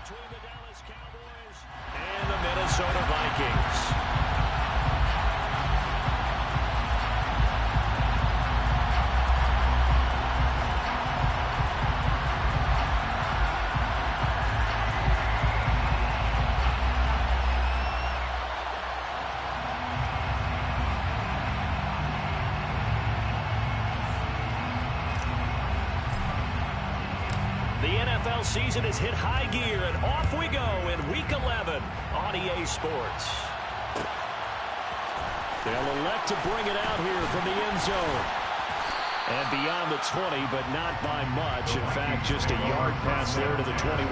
between the Dallas Cowboys and the Minnesota Vikings. The NFL season has hit high gear, and off we go in Week 11 on EA Sports. They'll elect to bring it out here from the end zone. And beyond the 20, but not by much. In fact, just a yard pass there to the 21.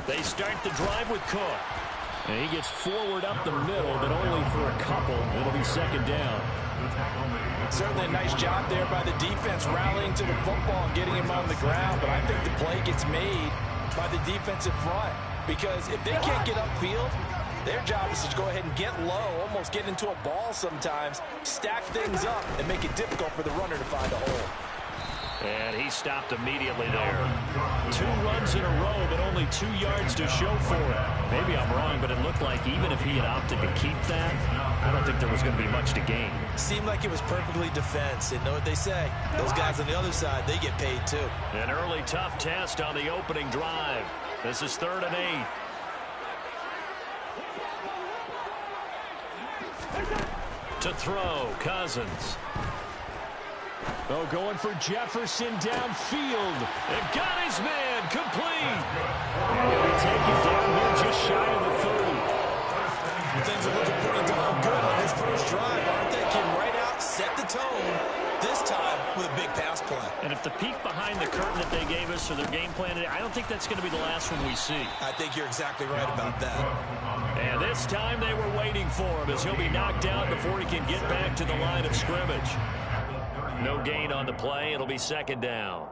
They start the drive with Cook. And he gets forward up the middle, but only for a couple. It'll be second down. Certainly a nice job there by the defense rallying to the football and getting him on the ground. But I think the play gets made by the defensive front. Because if they can't get upfield, their job is to go ahead and get low, almost get into a ball sometimes, stack things up, and make it difficult for the runner to find a hole. And he stopped immediately there. 2 runs in a row, but only 2 yards to show for it. Maybe I'm wrong, but it looked like even if he had opted to keep that, I don't think there was going to be much to gain. Seemed like it was perfectly defense. And know what they say? Those guys on the other side, they get paid too. An early tough test on the opening drive. This is 3rd and 8. To throw, Cousins. Oh, going for Jefferson downfield. And got his man complete. And he'll be taken down here just shy of the 30. Things are looking pretty darn good on his first drive, aren't they? Came right out, set the tone, this time with a big pass play. And if the peek behind the curtain that they gave us or their game plan, I don't think that's going to be the last one we see. I think you're exactly right about that. And this time they were waiting for him as he'll be knocked out before he can get back to the line of scrimmage. No gain on the play. It'll be second down.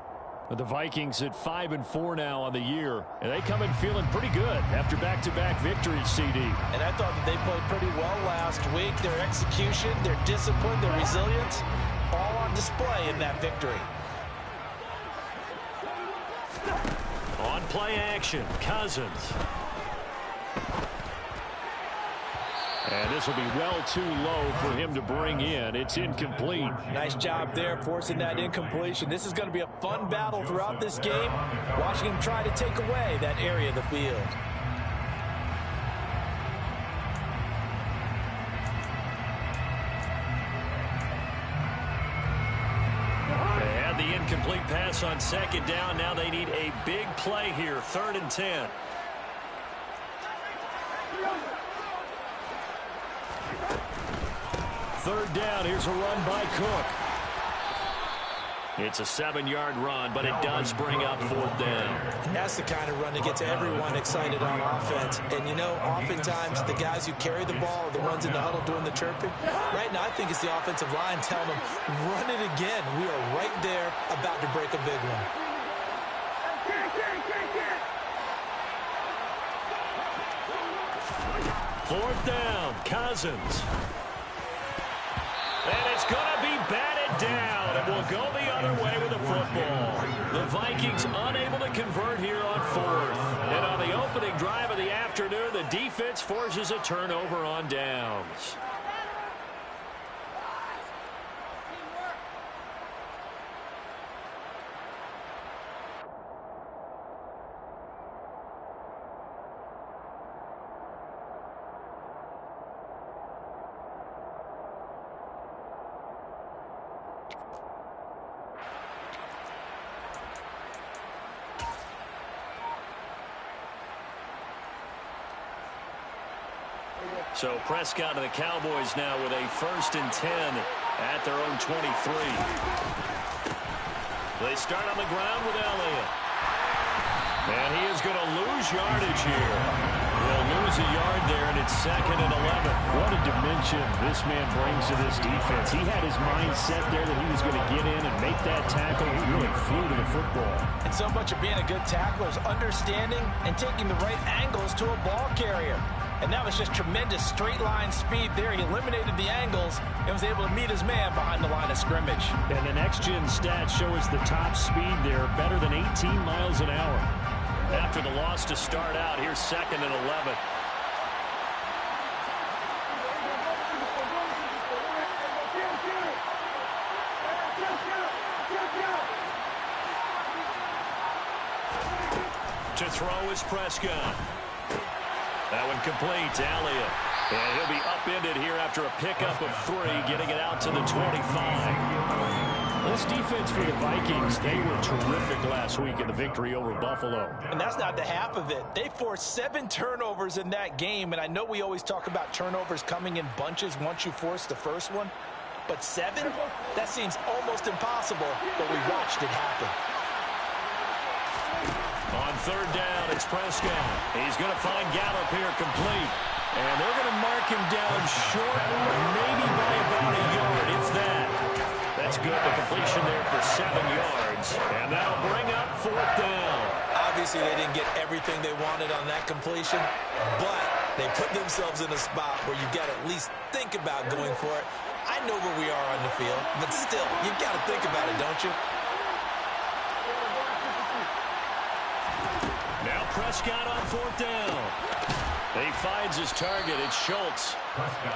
The Vikings at 5-4 now on the year. And they come in feeling pretty good after back-to-back victories, CD. And I thought that they played pretty well last week. Their execution, their discipline, their resilience, all on display in that victory. On play action, Cousins. And this will be well too low for him to bring in. It's incomplete. Nice job there forcing that incompletion. This is going to be a fun battle throughout this game, watching him try to take away that area of the field. They had the incomplete pass on second down. Now they need a big play here, 3rd and 10. Third down, here's a run by Cook. It's a 7-yard run, but it does bring up 4th down. That's the kind of run that gets everyone excited on offense. And, you know, oftentimes the guys who carry the ball are the ones in the huddle doing the chirping. Right now, I think it's the offensive line telling them, run it again. We are right there about to break a big one. Fourth down, Cousins. And it's going to be batted down. It will go the other way with the football. The Vikings unable to convert here on 4th. And on the opening drive of the afternoon, the defense forces a turnover on downs. So Prescott and the Cowboys now with a 1st and 10 at their own 23. They start on the ground with Elliott. And he is going to lose yardage here. He'll lose a yard there, and it's 2nd and 11. What a dimension this man brings to this defense. He had his mind set there that he was going to get in and make that tackle. He really flew to the football. And so much of being a good tackler is understanding and taking the right angles to a ball carrier. And that was just tremendous straight line speed there. He eliminated the angles and was able to meet his man behind the line of scrimmage. And the next-gen stats show us the top speed there, better than 18 miles an hour. After the loss to start out, here's 2nd and 11. To throw is Prescott. That one complete to Elliott. And he'll be upended here after a pickup of 3, getting it out to the 25. This defense for the Vikings, they were terrific last week in the victory over Buffalo. And that's not the half of it. They forced 7 turnovers in that game, and I know we always talk about turnovers coming in bunches once you force the first one, but 7? That seems almost impossible, but we watched it happen. On 3rd down, it's Prescott. He's going to find Gallup here complete. And they're going to mark him down short, maybe by about a yard, if that. That's good. The completion there for 7 yards. And that'll bring up 4th down. Obviously, they didn't get everything they wanted on that completion, but they put themselves in a spot where you've got to at least think about going for it. I know where we are on the field, but still, you've got to think about it, don't you? Now Prescott on 4th down. He finds his target. It's Schultz.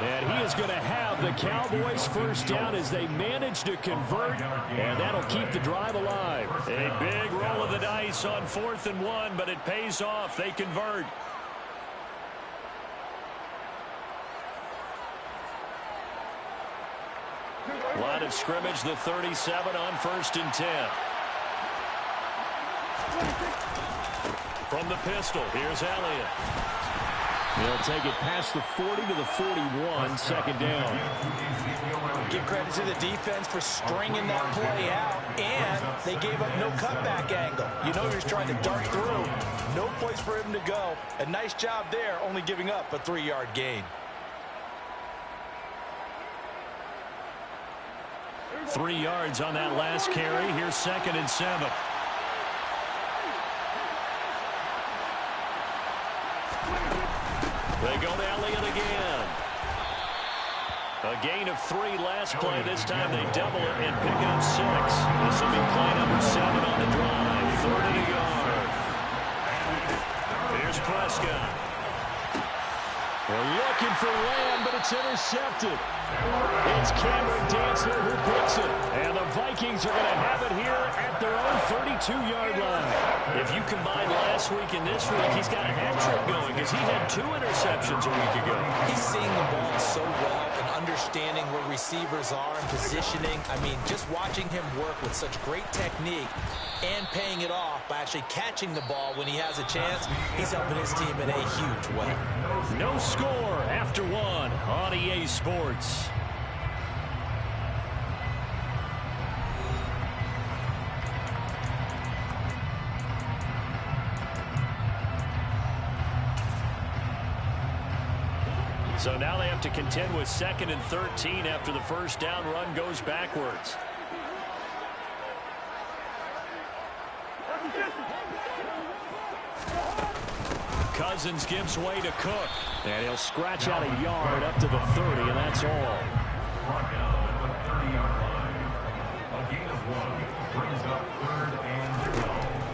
And he is going to have the Cowboys first down as they manage to convert, and that'll keep the drive alive. A big roll of the dice on 4th and 1, but it pays off. They convert. Line of scrimmage, the 37 on 1st and 10. From the pistol, here's Elliott. They'll take it past the 40 to the 41, 2nd down. Give credit to the defense for stringing that play out, and they gave up no cutback angle. You know he was trying to dart through. No place for him to go. A nice job there, only giving up a 3-yard gain. 3 yards on that last carry. Here's 2nd and 7. They go to Elliott again. A gain of 3 last play. This time they double it and pick up 6. This will be play number 7 on the drive. 3rd and a yard. Here's Prescott. They're looking for Lamb, but it's intercepted. It's Cameron Dantzler who picks it. And the Vikings are going to have it here at their own 32-yard line. If you combine last week and this week, he's got a hat trick going because he had 2 interceptions a week ago. He's seeing the ball so well and understanding where receivers are and positioning. I mean, just watching him work with such great technique and paying it off by actually catching the ball when he has a chance, he's helping his team in a huge way. No score after 1 on EA Sports. So now they have to contend with 2nd and 13 after the first down run goes backwards. Cousins gives way to Cook. And he'll scratch out a yard up to the 30, and that's all.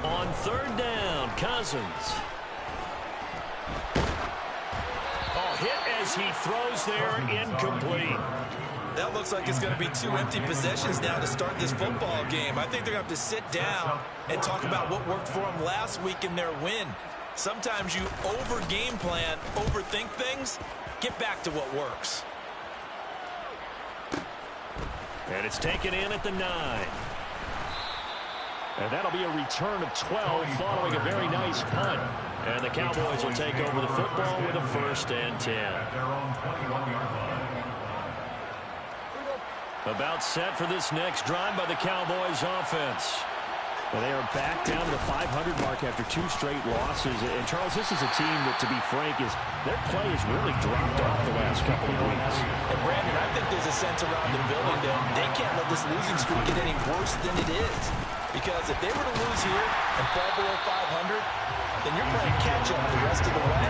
On 3rd down, Cousins. Hit as he throws there, incomplete. That looks like it's going to be 2 empty possessions now to start this football game. I think they're going to have to sit down and talk about what worked for them last week in their win. Sometimes you over-game plan, overthink things. Get back to what works. And it's taken in at the 9. And that'll be a return of 12 following a very nice punt. And the Cowboys will take over the football with a 1st and 10. About set for this next drive by the Cowboys offense. Well, they are back down to the 500 mark after 2 straight losses. And, Charles, this is a team that, to be frank, their play has really dropped off the last couple of weeks. And, Brandon, I think there's a sense around the building that they can't let this losing streak get any worse than it is. Because if they were to lose here and fall below 500, then you're playing catch-up the rest of the way.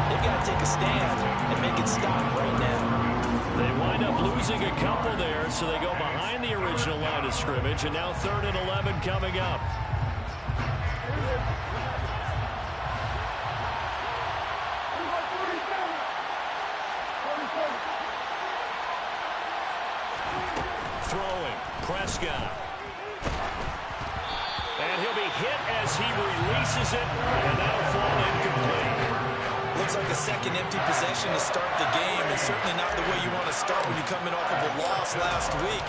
They've got to take a stand and make it stop right now. They wind up losing a couple there, so they go behind the original line of scrimmage, and now 3rd and 11 coming up. Throwing, Prescott. And he'll be hit as he releases it, and that'll fall incomplete. Looks like a second empty possession to start the game, and certainly not the way you want to start when you're coming off of a loss last week.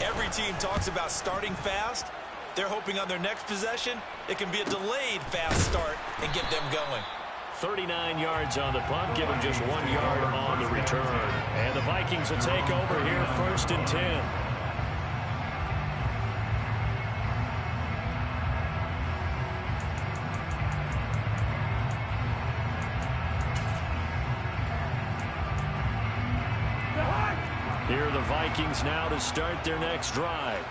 Every team talks about starting fast. They're hoping on their next possession, it can be a delayed fast start and get them going. 39 yards on the punt, give them just 1 yard on the return. And the Vikings will take over here, 1st and 10. Here are the Vikings now to start their next drive.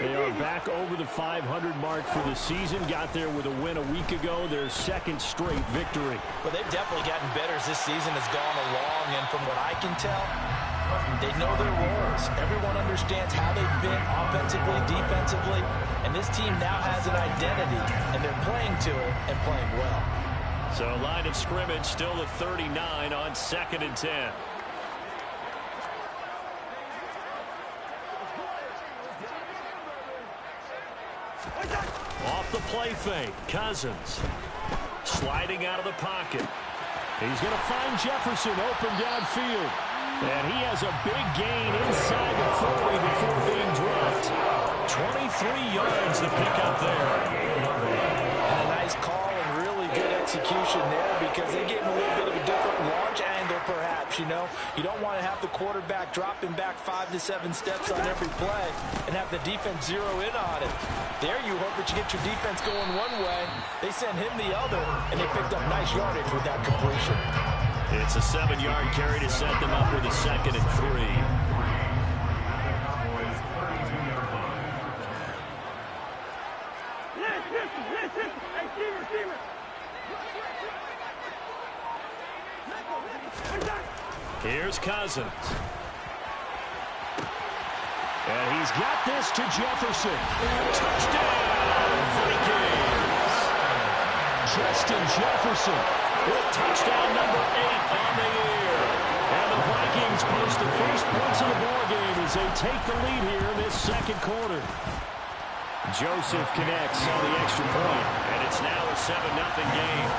They are back over the 500 mark for the season. Got there with a win a week ago, their 2nd straight victory. Well, they've definitely gotten better as this season has gone along, and from what I can tell, they know their roles. Everyone understands how they fit offensively, defensively, and this team now has an identity, and they're playing to it and playing well. So line of scrimmage still at 39 on 2nd and 10. Off the play fake, Cousins sliding out of the pocket. He's going to find Jefferson open downfield. And he has a big gain inside the 40 before being dropped. 23 yards to pick up there. And a nice call and really good execution there, because they gave him a little bit of a different launch angle, perhaps. You know, you don't want to have the quarterback dropping back 5 to 7 steps on every play and have the defense zero in on it. There you hope that you get your defense going one way. They send him the other, and they picked up nice yardage with that completion. It's a 7-yard carry to set them up with a 2nd and 3. Here's Cousins. And he's got this to Jefferson. Touchdown, Vikings! Justin Jefferson with touchdown number 8 on the year. And the Vikings post the first points of the ballgame as they take the lead here in this 2nd quarter. Joseph connects on the extra point, and it's now a 7-0 game.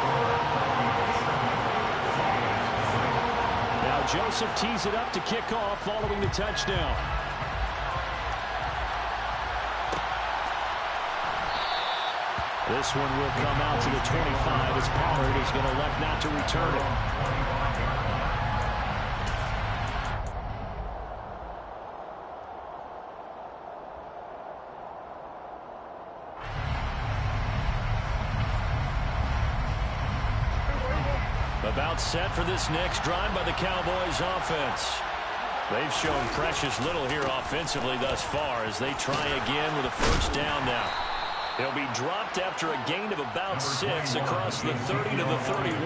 Now Joseph tees it up to kick off following the touchdown. This one will come out to the 25 as Pollard is going to elect not to return it. About set for this next drive by the Cowboys offense. They've shown precious little here offensively thus far as they try again with a first down now. They'll be dropped after a gain of about 6 across the 30 to the 31.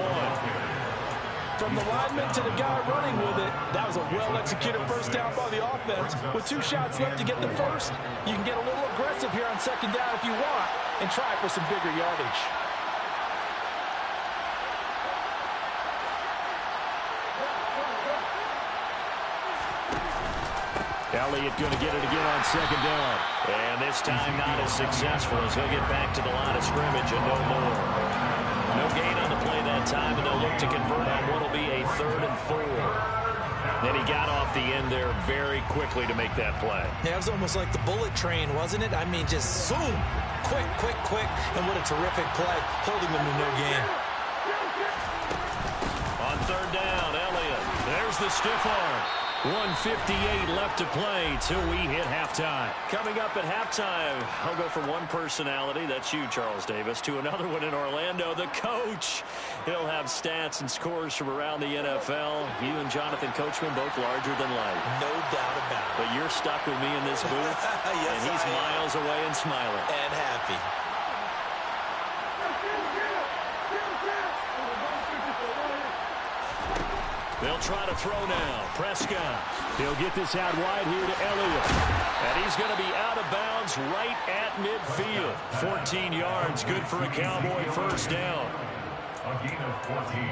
From the lineman to the guy running with it, that was a well-executed first down by the offense. With 2 shots left to get the first, you can get a little aggressive here on 2nd down if you want and try for some bigger yardage. Elliott going to get it again on 2nd down. And this time not as successful as he'll get back to the line of scrimmage and no more. No gain on the play that time, and they'll look to convert on what will be a 3rd and 4. Then he got off the end there very quickly to make that play. Yeah, it was almost like the bullet train, wasn't it? I mean, just zoom, quick, quick, quick, and what a terrific play, holding them to no gain. On 3rd down, Elliott. There's the stiff arm. 1:58 left to play till we hit halftime. Coming up at halftime, I'll go from one personality, that's you, Charles Davis, to another one in Orlando, the coach. He'll have stats and scores from around the NFL. You and Jonathan Coachman both larger than life. No doubt about it. But you're stuck with me in this booth, yes, and he's miles away and smiling. And happy. They'll try to throw now. Prescott. He'll get this out wide here to Elliott. And he's going to be out of bounds right at midfield. 14 yards, good for a Cowboy first down. A gain of 14.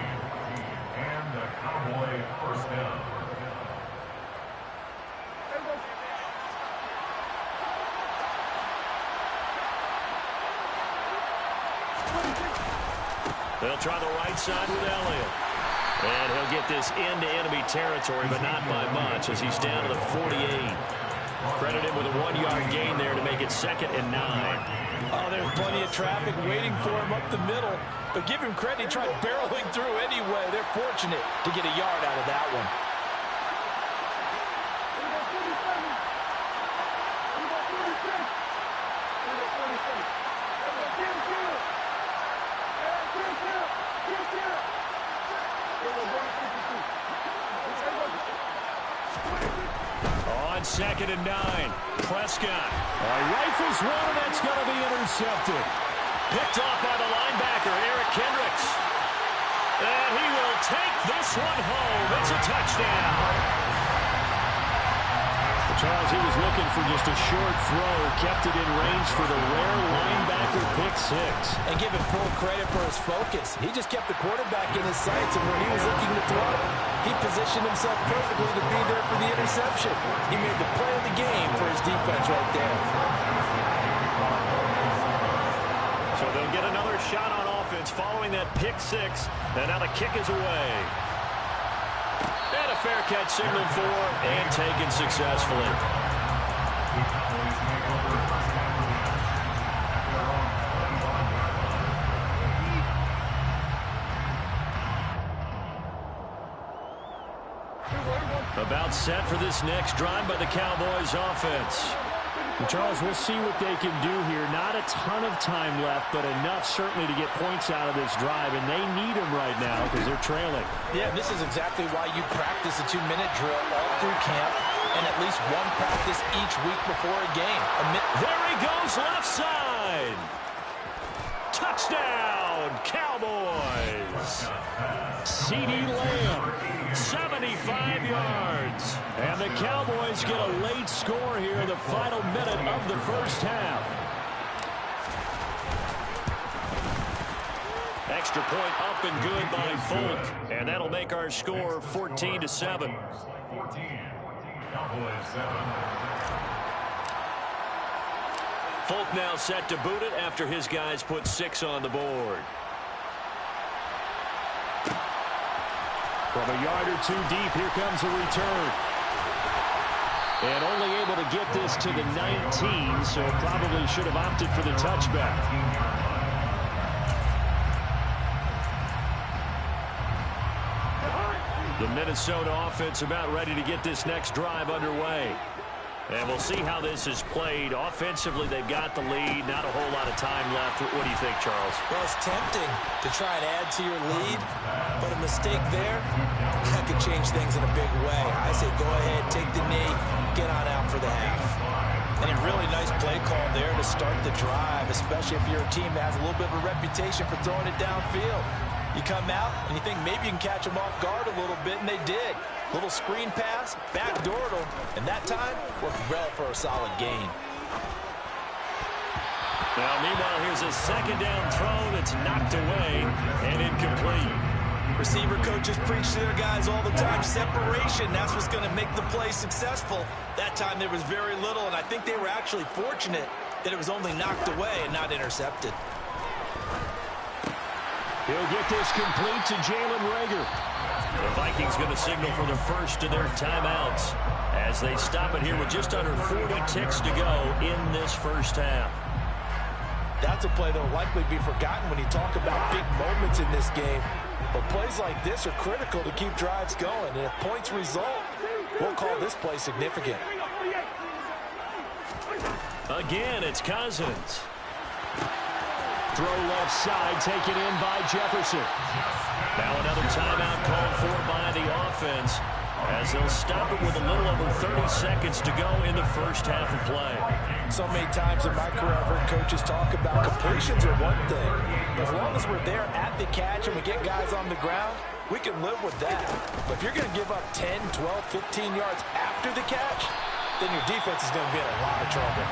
And a Cowboy first down. They'll try the right side with Elliott. And he'll get this into enemy territory, but not by much as he's down to the 48. Credit him with a 1-yard gain there to make it 2nd and 9. Oh, there's plenty of traffic waiting for him up the middle. But give him credit, he tried barreling through anyway. They're fortunate to get a yard out of that one. On 2nd and 9, Prescott. Rifles one, and that's going to be intercepted. Picked off by the linebacker, Eric Kendricks. And he will take this one home. It's a touchdown. Charles, he was looking for just a short throw, kept it in range for the rare linebacker pick 6. And give him full credit for his focus. He just kept the quarterback in his sights, and when he was looking to throw, he positioned himself perfectly to be there for the interception. He made the play of the game for his defense right there. So they'll get another shot on offense following that pick 6, and now the kick is away. And a fair catch signaled for and taken successfully. About set for this next drive by the Cowboys offense. And Charles, we'll see what they can do here. Not a ton of time left, but enough certainly to get points out of this drive, and they need them right now because they're trailing. Yeah, this is exactly why you practice a 2-minute drill all through camp and at least one practice each week before a game. There he goes, left side. Touchdown, Cowboys. CeeDee Lamb, 75 yards. And the Cowboys get a late score here in the final minute of the first half. Extra point up and good by Folk. And that'll make our score 14-7. 14. Cowboys 7. Folk now set to boot it after his guys put 6 on the board. From a yard or two deep, here comes a return. And only able to get this to the 19, so probably should have opted for the touchback. The Minnesota offense about ready to get this next drive underway. And we'll see how this is played. Offensively, they've got the lead. Not a whole lot of time left. What do you think, Charles? Well, it's tempting to try and add to your lead, but a mistake there, that could change things in a big way. I say go ahead, take the knee, get on out for the half. And a really nice play call there to start the drive, especially if you're a team that has a little bit of a reputation for throwing it downfield. You come out and you think maybe you can catch them off guard a little bit, and they did. Little screen pass, backdoored them, and that time worked well for a solid gain. Now, meanwhile, here's a second down throw that's knocked away and incomplete. Receiver coaches preach to their guys all the time. Separation, that's what's going to make the play successful. That time there was very little, and I think they were actually fortunate that it was only knocked away and not intercepted. He'll get this complete to Jalen Reagor. The Vikings going to signal for the first of their timeouts as they stop it here with just under 40 ticks to go in this first half. That's a play that will likely be forgotten when you talk about big moments in this game. But plays like this are critical to keep drives going. And if points result, we'll call this play significant. Again, it's Cousins. Throw left side, taken in by Jefferson. Now another timeout called for by the offense, as they'll stop it with a little over 30 seconds to go in the first half of play. So many times in my career, I've heard coaches talk about completions are one thing. As long as we're there at the catch and we get guys on the ground, we can live with that. But if you're going to give up 10, 12, 15 yards after the catch, then your defense is going to be in a lot of trouble.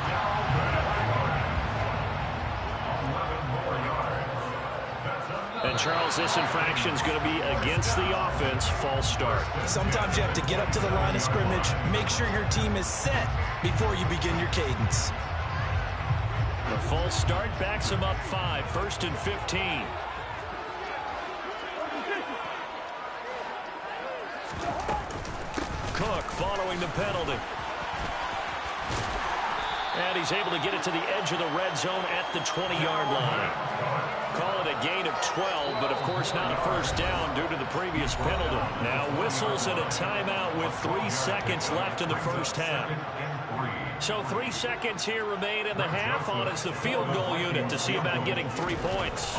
And, Charles, this infraction is going to be against the offense. False start. Sometimes you have to get up to the line of scrimmage, make sure your team is set before you begin your cadence. The false start backs him up 5, 1st and 15. Cook following the penalty. And he's able to get it to the edge of the red zone at the 20-yard line. Call it a gain of 12, but of course not a first down due to the previous penalty. Now whistles and a timeout with 3 seconds left in the first half. So 3 seconds here remain in the half on as the field goal unit to see about getting 3 points.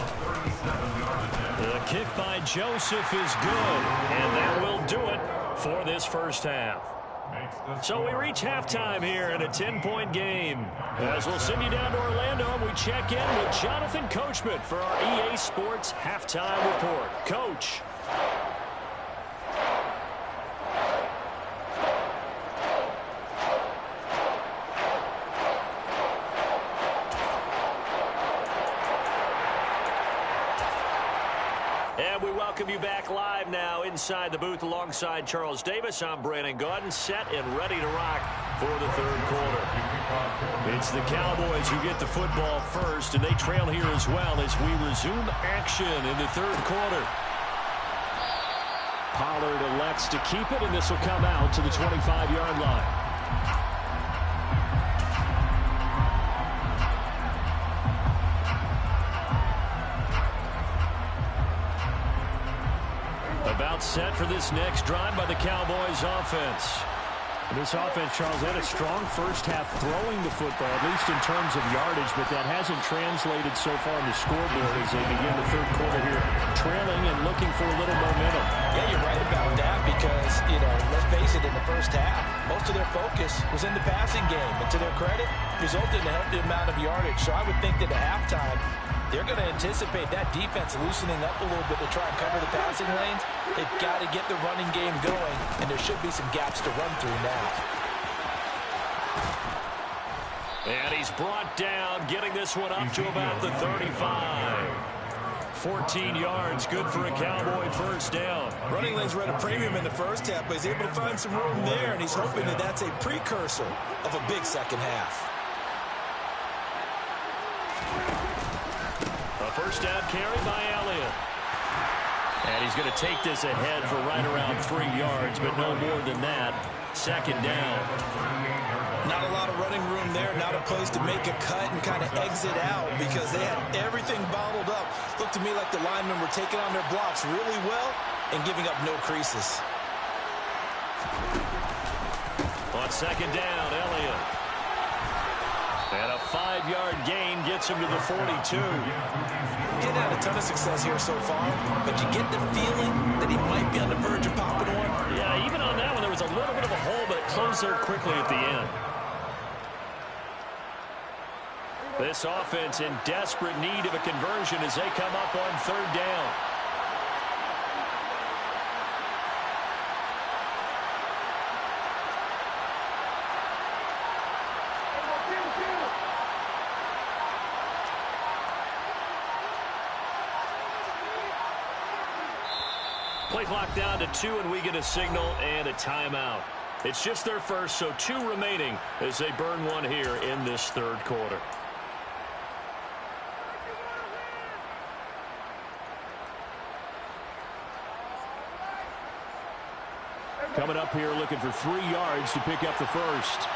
The kick by Joseph is good, and that will do it for this first half. So we reach halftime here in a 10-point game. As we'll send you down to Orlando, and we check in with Jonathan Coachman for our EA Sports Halftime Report. Coach. And we welcome you back live now inside the booth alongside Charles Davis. I'm Brandon Gaudin, set and ready to rock for the third quarter. It's the Cowboys who get the football first, and they trail here as well as we resume action in the third quarter. Pollard elects to keep it, and this will come out to the 25-yard line. About set for this next drive by the Cowboys offense. This offense, Charles, had a strong first half throwing the football, at least in terms of yardage, but that hasn't translated so far on the scoreboard as they begin the third quarter here, trailing and looking for a little momentum. Yeah, you're right about that because, let's face it, in the first half, most of their focus was in the passing game. And to their credit, resulted in a healthy amount of yardage. So I would think that at halftime, they're going to anticipate that defense loosening up a little bit to try and cover the passing lanes. They've got to get the running game going, and there should be some gaps to run through now. And he's brought down, getting this one up to about the 35. 14 yards, good for a Cowboy first down. Running lanes were at a premium in the first half, but he's able to find some room there, and he's hoping that that's a precursor of a big second half. A first down carry by Elliott. And he's going to take this ahead for right around 3 yards, but no more than that. Second down. Not a lot of running room there, not a place to make a cut and kind of exit out because they had everything bottled up. Looked to me like the linemen were taking on their blocks really well and giving up no creases. On second down, Elliott. And a 5-yard gain gets him to the 42. Getting had a ton of success here so far, but you get the feeling that he might be on the verge of popping one. Yeah, even on that one, there was a little bit of a hole, but it closed there quickly at the end. This offense in desperate need of a conversion as they come up on third down. Play clock down to 2, and we get a signal and a timeout. It's just their first, so 2 remaining as they burn one here in this third quarter. Coming up here looking for 3 yards to pick up the first.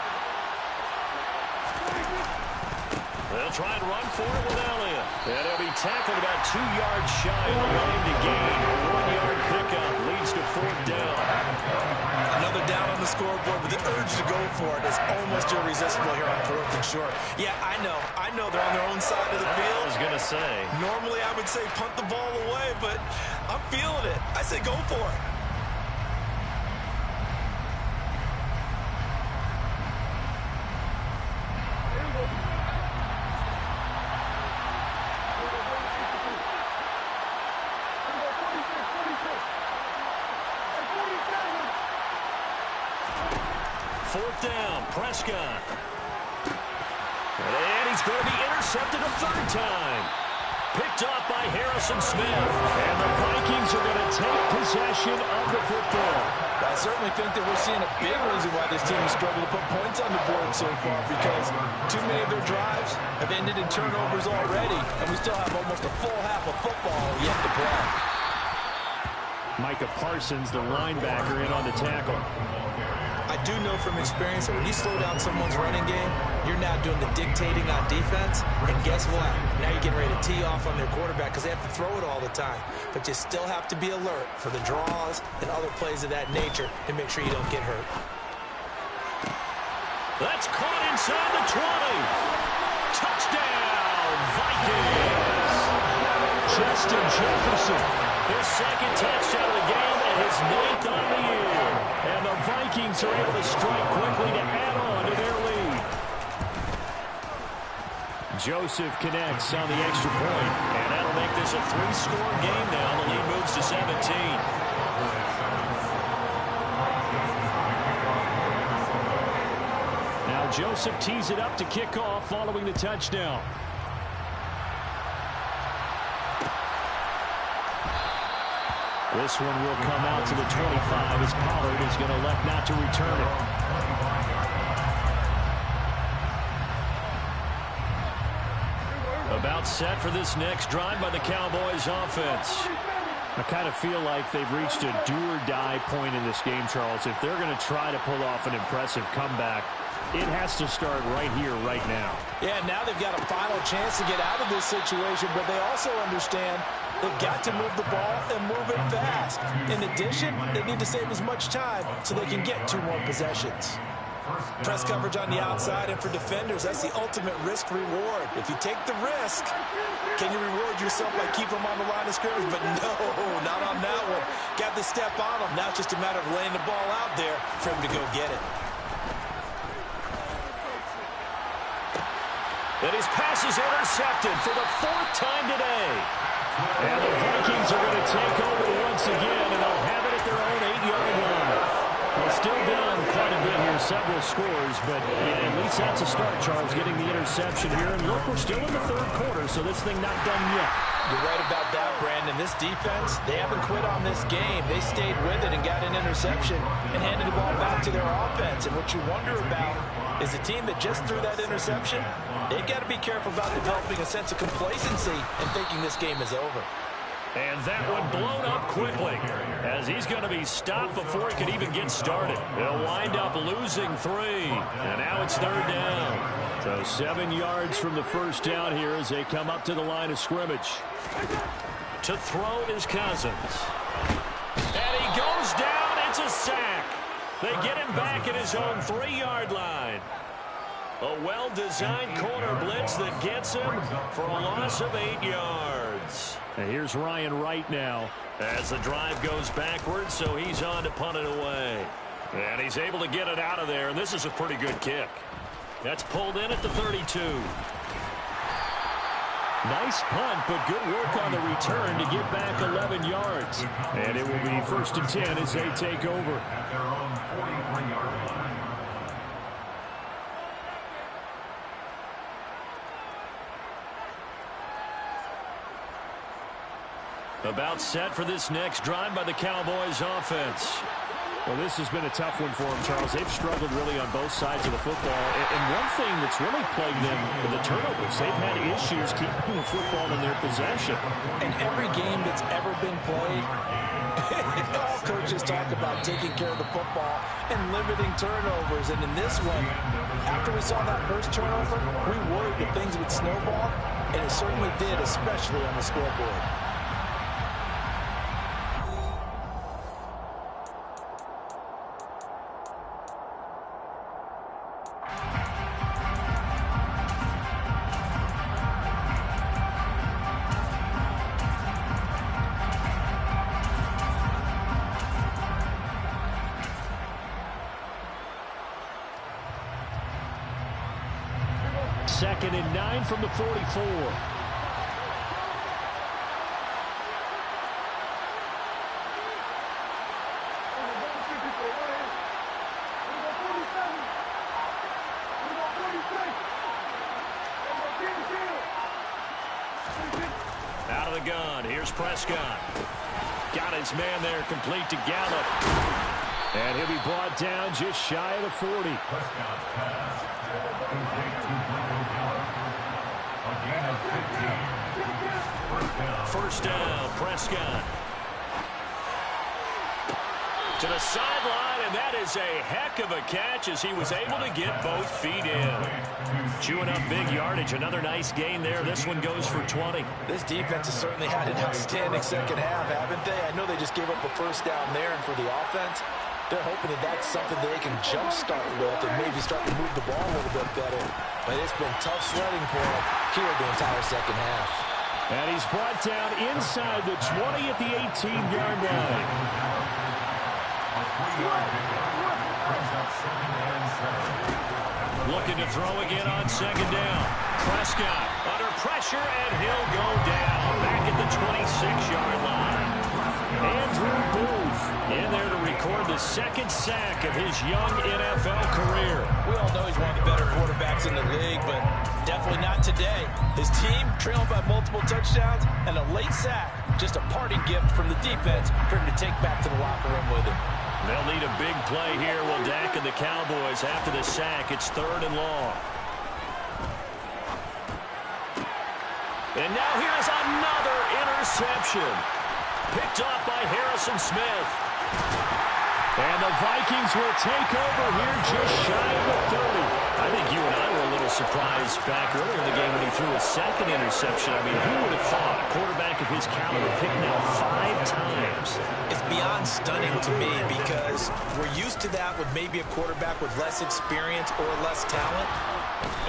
They'll try and run for it with Elliott. And he'll be tackled about 2 yards shy of the line to gain. A 1-yard pickup leads to fourth down. Another they're down on the scoreboard, but the urge to go for it is almost irresistible here on 4th and short. Yeah, I know they're on their own side of the field. I was going to say. Normally I would say punt the ball away, but I'm feeling it. I say go for it. Fourth down, Prescott. And he's going to be intercepted a third time. Picked off by Harrison Smith. And the Vikings are going to take possession of the football. I certainly think that we're seeing a big reason why this team has struggled to put points on the board so far, because too many of their drives have ended in turnovers already, and we still have almost a full half of football yet to play. Micah Parsons, the linebacker, in on the tackle. I do know from experience that when you slow down someone's running game, you're now doing the dictating on defense. And guess what? Now you're getting ready to tee off on their quarterback because they have to throw it all the time. But you still have to be alert for the draws and other plays of that nature to make sure you don't get hurt. That's caught inside the 20. Touchdown, Vikings. Justin Jefferson, his second touchdown of the game and his 9th on the year. And the Vikings are able to strike quickly to add on to their lead. Joseph connects on the extra point, and that'll make this a 3-score game now. The lead moves to 17. Now Joseph tees it up to kick off following the touchdown. This one will come out to the 25 as Pollard is going to elect not to return it. About set for this next drive by the Cowboys offense. I kind of feel like they've reached a do-or-die point in this game, Charles. If they're going to try to pull off an impressive comeback, it has to start right here, right now. Yeah, now they've got a final chance to get out of this situation, but they also understand they've got to move the ball and move it fast. In addition, they need to save as much time so they can get 2 more possessions. Press coverage on the outside, and for defenders, that's the ultimate risk-reward. If you take the risk, can you reward yourself by keeping them on the line of scrimmage? But no, not on that one. Got the step on them. Now it's just a matter of laying the ball out there for him to go get it. And his pass is intercepted for the 4th time today. And the Vikings are going to take over once again, and they'll have it at their own 8-yard line. They're still down quite a bit here, several scores, but yeah, at least that's a start, Charles, getting the interception here. And look, we're still in the 3rd quarter, so this thing not done yet. You're right about that, Brandon. This defense, they haven't quit on this game. They stayed with it and got an interception and handed the ball back to their offense. And what you wonder about is a team that just threw that interception, they've got to be careful about developing a sense of complacency and thinking this game is over. And that one blown up quickly as he's going to be stopped before he can even get started. He'll wind up losing 3. And now it's 3rd down. So 7 yards from the first down here as they come up to the line of scrimmage. To throw is Cousins. And he goes down. It's a sack. They get him back at his own 3-yard line. A well-designed corner blitz that gets him for a loss of 8 yards. And here's Ryan Wright now as the drive goes backwards, so he's on to punt it away. And he's able to get it out of there, and this is a pretty good kick. That's pulled in at the 32. Nice punt, but good work on the return to get back 11 yards. And it will be 1st and 10 as they take over. About set for this next drive by the Cowboys offense. Well, this has been a tough one for them, Charles. They've struggled really on both sides of the football. And one thing that's really plagued them are the turnovers. They've had issues keeping the football in their possession. In every game that's ever been played, all coaches talk about taking care of the football and limiting turnovers. And in this one, after we saw that first turnover, we worried that things would snowball, and it certainly did, especially on the scoreboard. 2nd and 9 from the 44. Out of the gun, here's Prescott. Got his man there, complete to Gallup. And he'll be brought down just shy of the 40. Prescott's pass. Complete to Michael Gallup. A gain of 15. First down, Prescott. To the sideline, and that is a heck of a catch as he was able to get both feet in. Chewing up big yardage. Another nice gain there. This one goes for 20. This defense has certainly had an outstanding second half, haven't they? I know they just gave up a first down there, and for the offense, they're hoping that that's something they can jumpstart with and maybe start to move the ball a little bit better. But it's been tough sledding for them here the entire second half. And he's brought down inside the 20 at the 18-yard line. Looking to throw again on second down. Prescott under pressure, and he'll go down back at the 26-yard line. Andrew Booth in there to record the second sack of his young NFL career. We all know he's one of the better quarterbacks in the league, but definitely not today. His team trailing by multiple touchdowns and a late sack. Just a parting gift from the defense for him to take back to the locker room with him. They'll need a big play here. Will Dak and the Cowboys after the sack. It's 3rd and long. And now here's another interception. Picked off by Harrison Smith. And the Vikings will take over here just shy of the 30. I think you and I were a little surprised back earlier in the game when he threw a second interception. I mean, who would have thought a quarterback of his caliber picked now 5 times? It's beyond stunning to me because we're used to that with maybe a quarterback with less experience or less talent.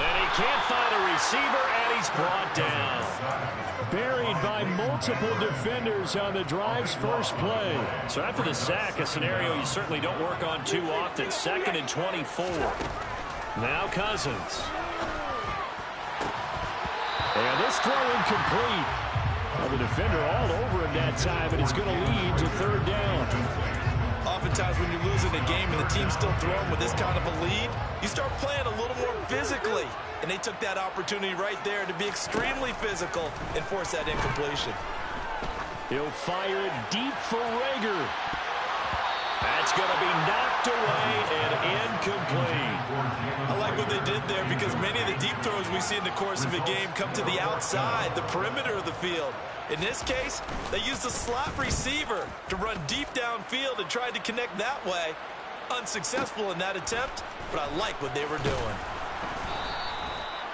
And he can't find a receiver, and he's brought down. Buried by multiple defenders on the drive's first play. So after the sack, a scenario you certainly don't work on too often. 2nd and 24. Now Cousins. And this throw incomplete. Well, the defender all over him that time, and it's going to lead to 3rd down. Oftentimes when you're losing a game and the team's still throwing with this kind of a lead, you start playing a little more physically. And they took that opportunity right there to be extremely physical and force that incompletion. He'll fire it deep for Rager. That's going to be knocked away and incomplete. I like what they did there because many of the deep throws we see in the course of a game come to the outside, the perimeter of the field. In this case, they used a slot receiver to run deep downfield and tried to connect that way. Unsuccessful in that attempt, but I like what they were doing.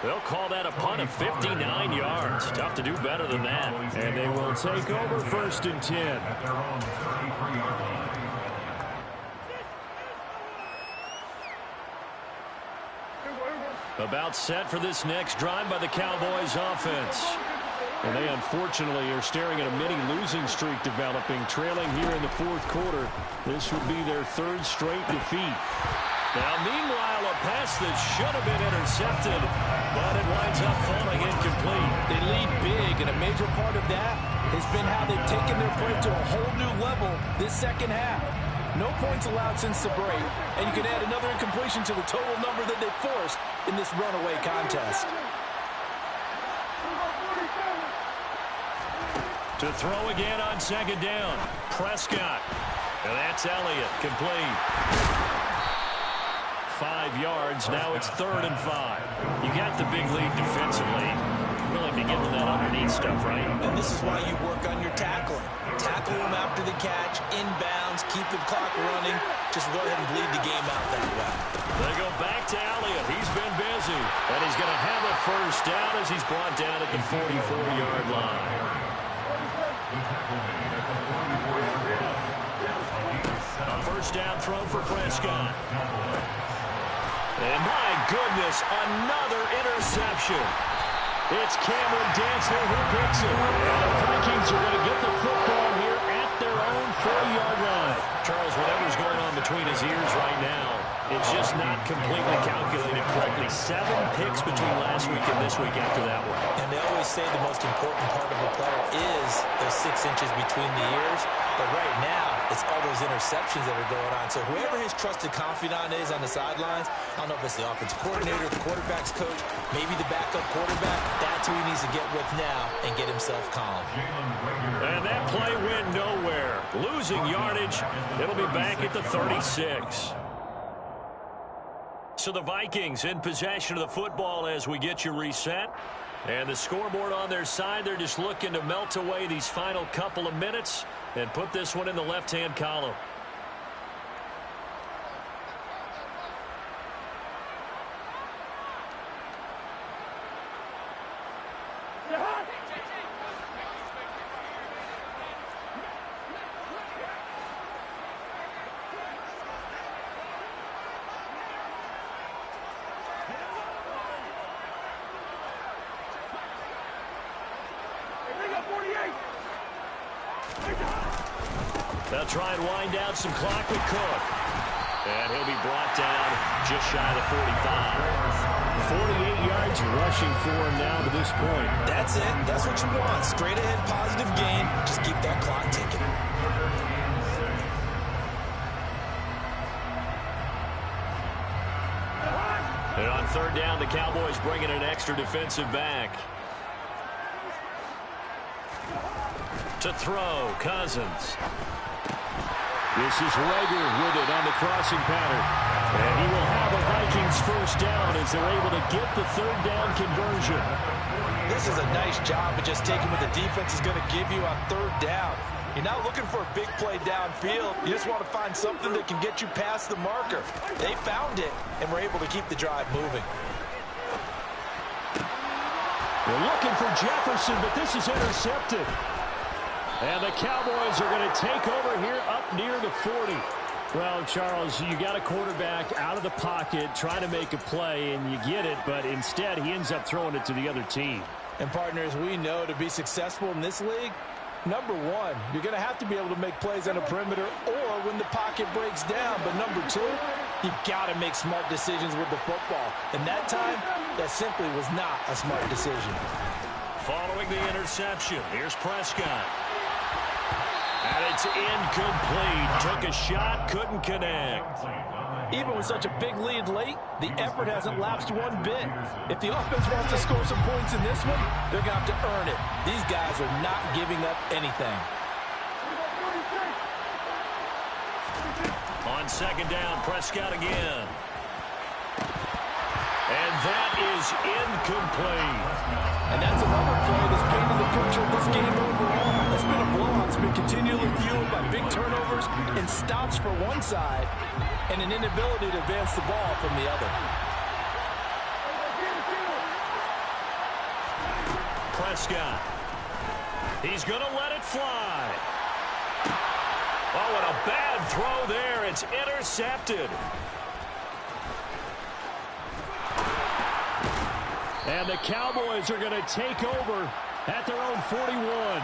They'll call that a punt of 59 yards. Tough to do better than that. And they will take over 1st and 10. At their own 33-yard line. About set for this next drive by the Cowboys offense. And they unfortunately are staring at a mini losing streak developing, trailing here in the 4th quarter. This would be their 3rd straight defeat. Now, meanwhile, a pass that should have been intercepted, but it winds up falling incomplete. They lead big, and a major part of that has been how they've taken their play to a whole new level this second half. No points allowed since the break, and you can add another incompletion to the total number that they forced in this runaway contest. To throw again on second down, Prescott. And that's Elliott, complete. 5 yards, now it's 3rd and 5. You got the big lead defensively. Really be getting that underneath stuff, right? And this is why you work on your tackling. Tackle them after the catch, inbounds, keep the clock running. Just go ahead and bleed the game out that way. They go back to Elliott. He's been busy. And he's going to have a first down as he's brought down at the 44-yard line. A first down throw for Prescott. And my goodness, another interception. It's Cameron Dantzler who picks it. And the Vikings are going to get the football here at their own 40-yard line. Charles, whatever's going on between his ears right now, It's just not completely calculated correctly. 7 picks between last week and this week after that one. And they always say the most important part of a player is those 6 inches between the ears. But right now, it's all those interceptions that are going on. So whoever his trusted confidant is on the sidelines, I don't know if it's the offensive coordinator, the quarterback's coach, maybe the backup quarterback, that's who he needs to get with now and get himself calm. And that play went nowhere. Losing yardage. It'll be back at the 36. So the Vikings in possession of the football as we get you reset. And the scoreboard on their side, they're just looking to melt away these final couple of minutes and put this one in the left-hand column. They'll try and wind down some clock with Cook. And he'll be brought down just shy of the 45. 48 yards rushing for him now to this point. That's it. That's what you want. Straight ahead, positive gain. Just keep that clock ticking. And on third down, the Cowboys bringing an extra defensive back. To throw, Cousins. This is Rager with it on the crossing pattern. And he will have a Vikings first down as they're able to get the third down conversion. This is a nice job of just taking what the defense is going to give you on third down. You're not looking for a big play downfield. You just want to find something that can get you past the marker. They found it and were able to keep the drive moving. They're looking for Jefferson, but this is intercepted. And the Cowboys are going to take over here up near the 40. Well, Charles, you got a quarterback out of the pocket trying to make a play, and you get it, but instead he ends up throwing it to the other team. And partners, we know to be successful in this league, number one, you're going to have to be able to make plays on the perimeter or when the pocket breaks down. But number two, you've got to make smart decisions with the football. And that time, that simply was not a smart decision. Following the interception, here's Prescott. And it's incomplete. Took a shot, couldn't connect. Even with such a big lead late, the effort hasn't lapsed one bit. If the offense wants to score some points in this one, they're going to have to earn it. These guys are not giving up anything. On second down, Prescott again. And that is incomplete. And that's another play that's painted the picture of this game overall. It's been a blowout. It's been continually fueled by big turnovers and stops for one side and an inability to advance the ball from the other. Prescott. He's going to let it fly. Oh, what a bad throw there. It's intercepted. And the Cowboys are going to take over at their own 41.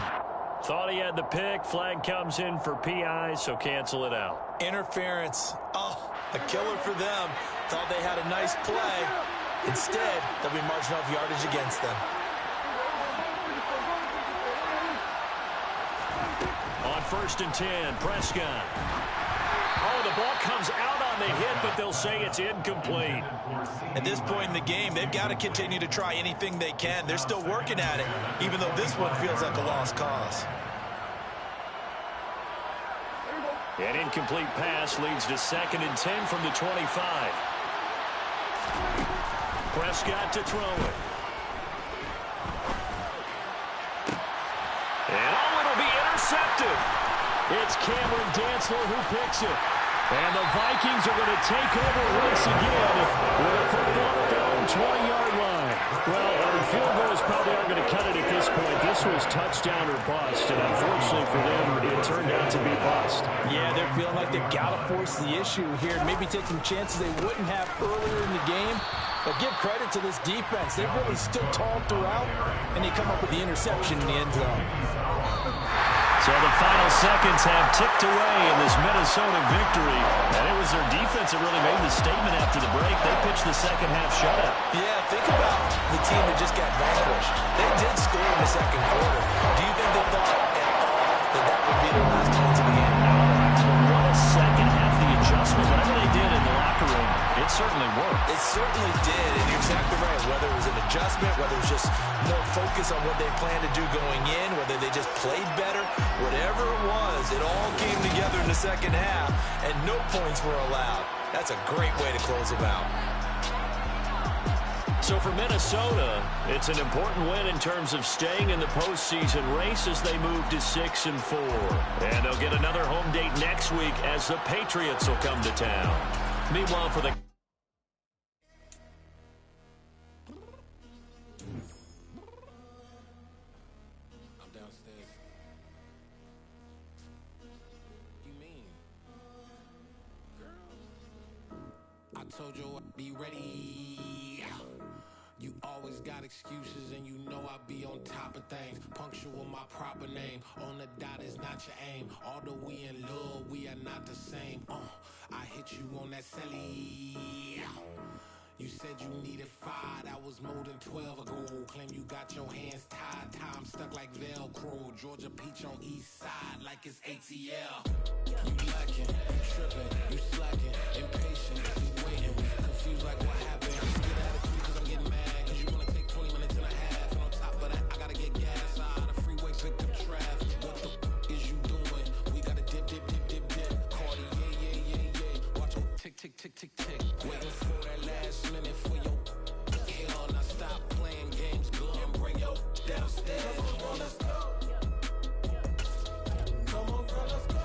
Thought he had the pick. Flag comes in for PI, so cancel it out. Interference. Oh, a killer for them. Thought they had a nice play. Instead, they'll be marching off yardage against them. On 1st and 10, Prescott. Oh, the ball comes out on the hit, but they'll say it's incomplete. At this point in the game, they've got to continue to try anything they can. They're still working at it, even though this one feels like a lost cause. An incomplete pass leads to 2nd and 10 from the 25. Prescott to throw it. And oh, it'll be intercepted. It's Cameron Dantzler who picks it. And the Vikings are going to take over once again with a football at their own 20-yard line. Well, field goals probably aren't going to cut it at this point. This was touchdown or bust, and unfortunately for them, it turned out to be bust. Yeah, they're feeling like they've got to force the issue here. Maybe take some chances they wouldn't have earlier in the game. But give credit to this defense. They've really stood tall throughout, and they come up with the interception in the end zone. So the final seconds have ticked away in this Minnesota victory. And it was their defense that really made the statement after the break. They pitched the second half shutout. Yeah, think about the team that just got vanquished. They did score in the second quarter. Do you think they thought at all that that would be their last chance of the game? What a second half, the adjustment. Whatever they did in the locker room, it certainly worked. It certainly did, and you're exactly right. Whether it was an adjustment, whether it was just more focus on what they planned to do going in, whether they just played better, whatever it was, it all came together in the second half, and no points were allowed. That's a great way to close them out. So for Minnesota, it's an important win in terms of staying in the postseason race as they move to 6-4. And they'll get another home date next week as the Patriots will come to town. Meanwhile, for the told you I'd be ready. You always got excuses and you know I be on top of things. Punctual my proper name. On the dot is not your aim. Although we in love, we are not the same. I hit you on that celly. You said you needed 5, that was more than 12 ago. Claim you got your hands tied, time stuck like Velcro. Georgia Peach on east side like it's ATL. You lacking, you tripping, you slacking, impatient, you waiting, confused like what happened. Get attitude cause I'm getting mad, cause you wanna take 20 minutes and a half. And on top of that, I gotta get gas out of the freeway, pick up traffic. What the is you doing? We gotta dip. Cardi, yeah. Watch your tick. Waiting for that last minute for your hell. Now stop playing games, go and bring your downstairs. Come on, let's go. Come on, girl, let's go.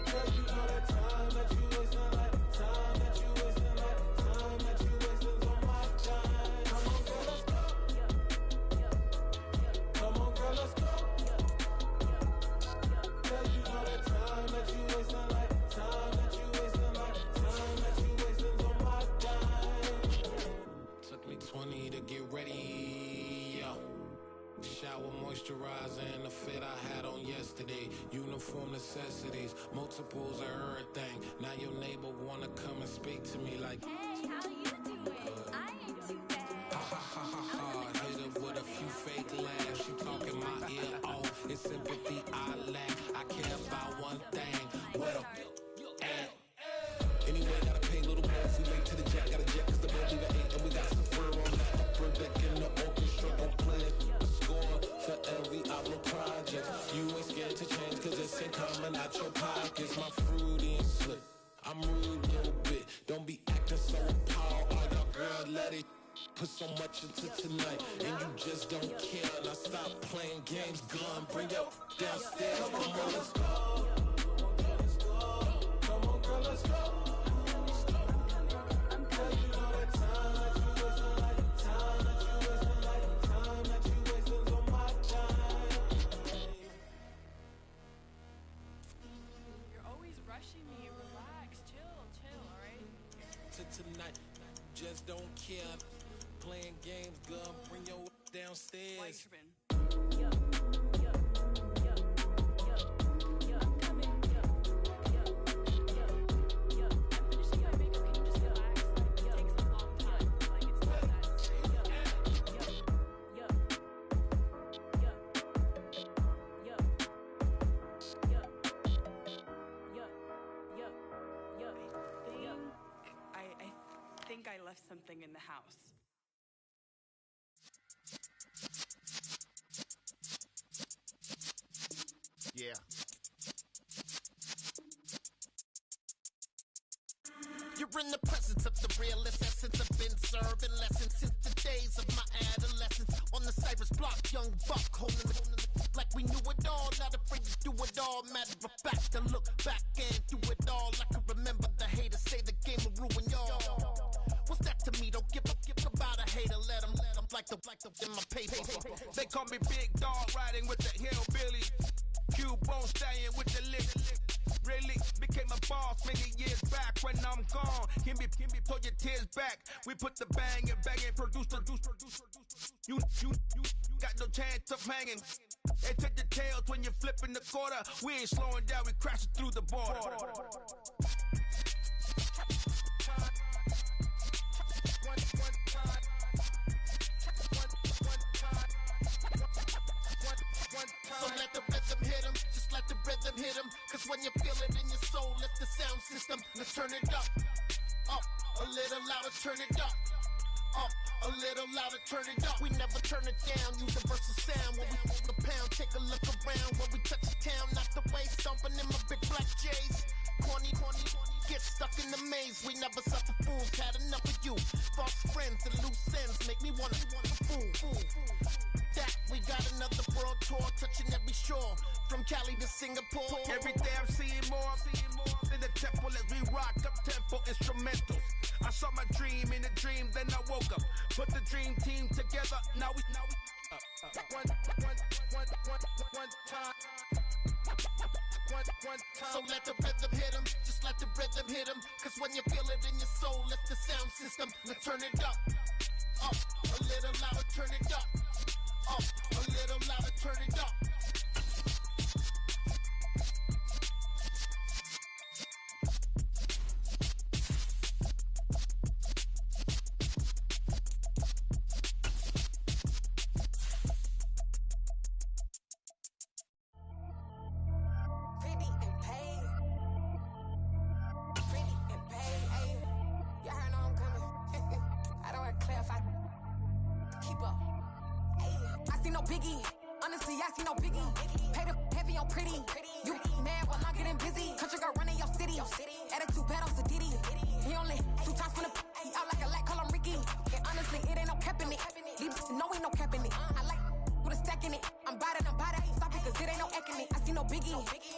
Girl, you know that time that you wasting, like time that you wasting, like time that you wasting on my time. Come on, girl, let's go. Come on, girl, let's go. Girl, you know that time that you wasting, like time that you wasting, like time that you wasting on my time. Took me 20 to get ready. Shower, moisturizer, and the fit I had on yesterday. Uniform necessities, multiples of everything. Now your neighbor wanna come and speak to me like, hey, how you doing? I ain't too bad. ha. Hit her with a few fake laughs. She talking my ear off. It's sympathy I lack. I care about one thing. What a at. Anyway, gotta pay a little more if we late to the jack. Got a jet cause the boat leave at 8. And we got some fur on that upper deck in the orchestra. Don't play it. Score for every outlook project. You ain't scared to change cause it's ain't coming out your pockets. My fruity and slick. I'm rude a little bit. Don't be acting so appalled. All y'all girl, let it put so much into tonight. And you just don't care. Now stop playing games. Gun, bring your downstairs. Come on, girl, let's go. Come on, girl, let's go. Girl, you know that time that you wasting, like time that you wasting, like time that you wasting on my time. You're always rushing me. Relax, chill, alright? To tonight, just don't care. Playing games, gun, bring your downstairs. Weicherman. I'm coming. I'm finishing my makeup. Can you just relax? Like, it takes a long time. Like, it's not that serious. I think I left something in the house. Yeah. You're in the presence of the realest essence. I've been serving lessons since the days of my adolescence. On the Cypress block, young buck holding it like we knew it all. Not afraid to do it all. Matter of fact, to look back and do it all. I can remember the haters say the game will ruin y'all. What's that to me? Don't give about a hater. Let them like the in my paper. They call me Big Dog, riding with the hillbilly. Cube bone stallion with the lick. really became a boss many years back. When I'm gone, can be pull your tears back. We put the bang and produce. You got no chance of hanging. They took the tails when you're flipping the quarter. We ain't slowing down, we crashing through the border. So let the rhythm hit him, just let the rhythm hit him. Cause when you feel it in your soul, lift the sound system. Let's turn it up, a little louder, turn it up. A little louder, turn it up. We never turn it down, universal sound. When we move the pound, take a look around. When we touch the town, not the way, stomping in my big black J's. Corny, get stuck in the maze. We never suffer fools, had enough of you. False friends and loose ends make me wanna fool. That we got another world tour, touching every shore. From Cali to Singapore. Every day I'm seeing more in the temple as we rock up tempo instrumentals. I saw my dream in a dream, then I woke up. Put the dream team together, now we one time. So let the rhythm hit him, just let the rhythm hit him. Cause when you feel it in your soul, lift the sound system. Let's turn it up, a little louder, turn it up, a little louder, turn it up. Biggie, honestly, I see no biggie. Pay the heavy on pretty. You mad while I'm getting busy. Country girl running your city. Attitude bad on Diddy. He only 2 times from the he out like a lack, call him Ricky. And honestly, it ain't no cap in it. These no ain't no cap in it. I like with a stack in it. I'm about it. Stop it, cause it ain't no eck in it. I see no biggie.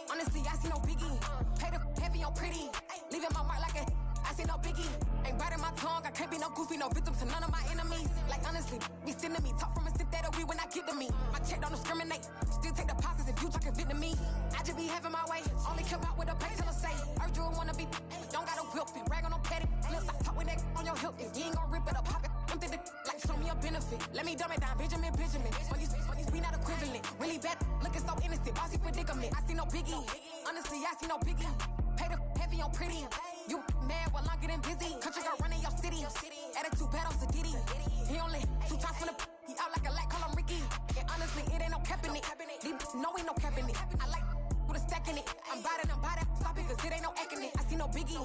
Honestly, I see no biggie. Pay the heavy on pretty. Leaving my mark like a I see no biggie. Ain't biting my tongue. I can't be no goofy, no victim to none of my enemies. Like honestly, be sending me talk from a sip that we when I get to me. My check don't discriminate. Still take deposits if you talking Vietnamese. I just be having my way. Only come out with a pay till I say. Urge you wanna be. Don't got no whip and rag on no petty. Let's stop talk with that on your hip. If you ain't gon' rip it up, pop it. Empty the like show me a benefit. Let me dumb it down, Benjamin. Money's we not equivalent. Really bad, looking so innocent. Bossy predicament. I see no biggie. Honestly, I see no biggie. Pay the heavy on pretty. You mad while I'm getting busy. Country girl running your city. Attitude bad on Diddy. He only 2 times from the he out like a lack, call him Ricky. And honestly, it ain't no cap in it. No ain't no cap in it. I like with a stack in it. I'm about it. Stop it, cause it ain't no eck in it. I see no biggie.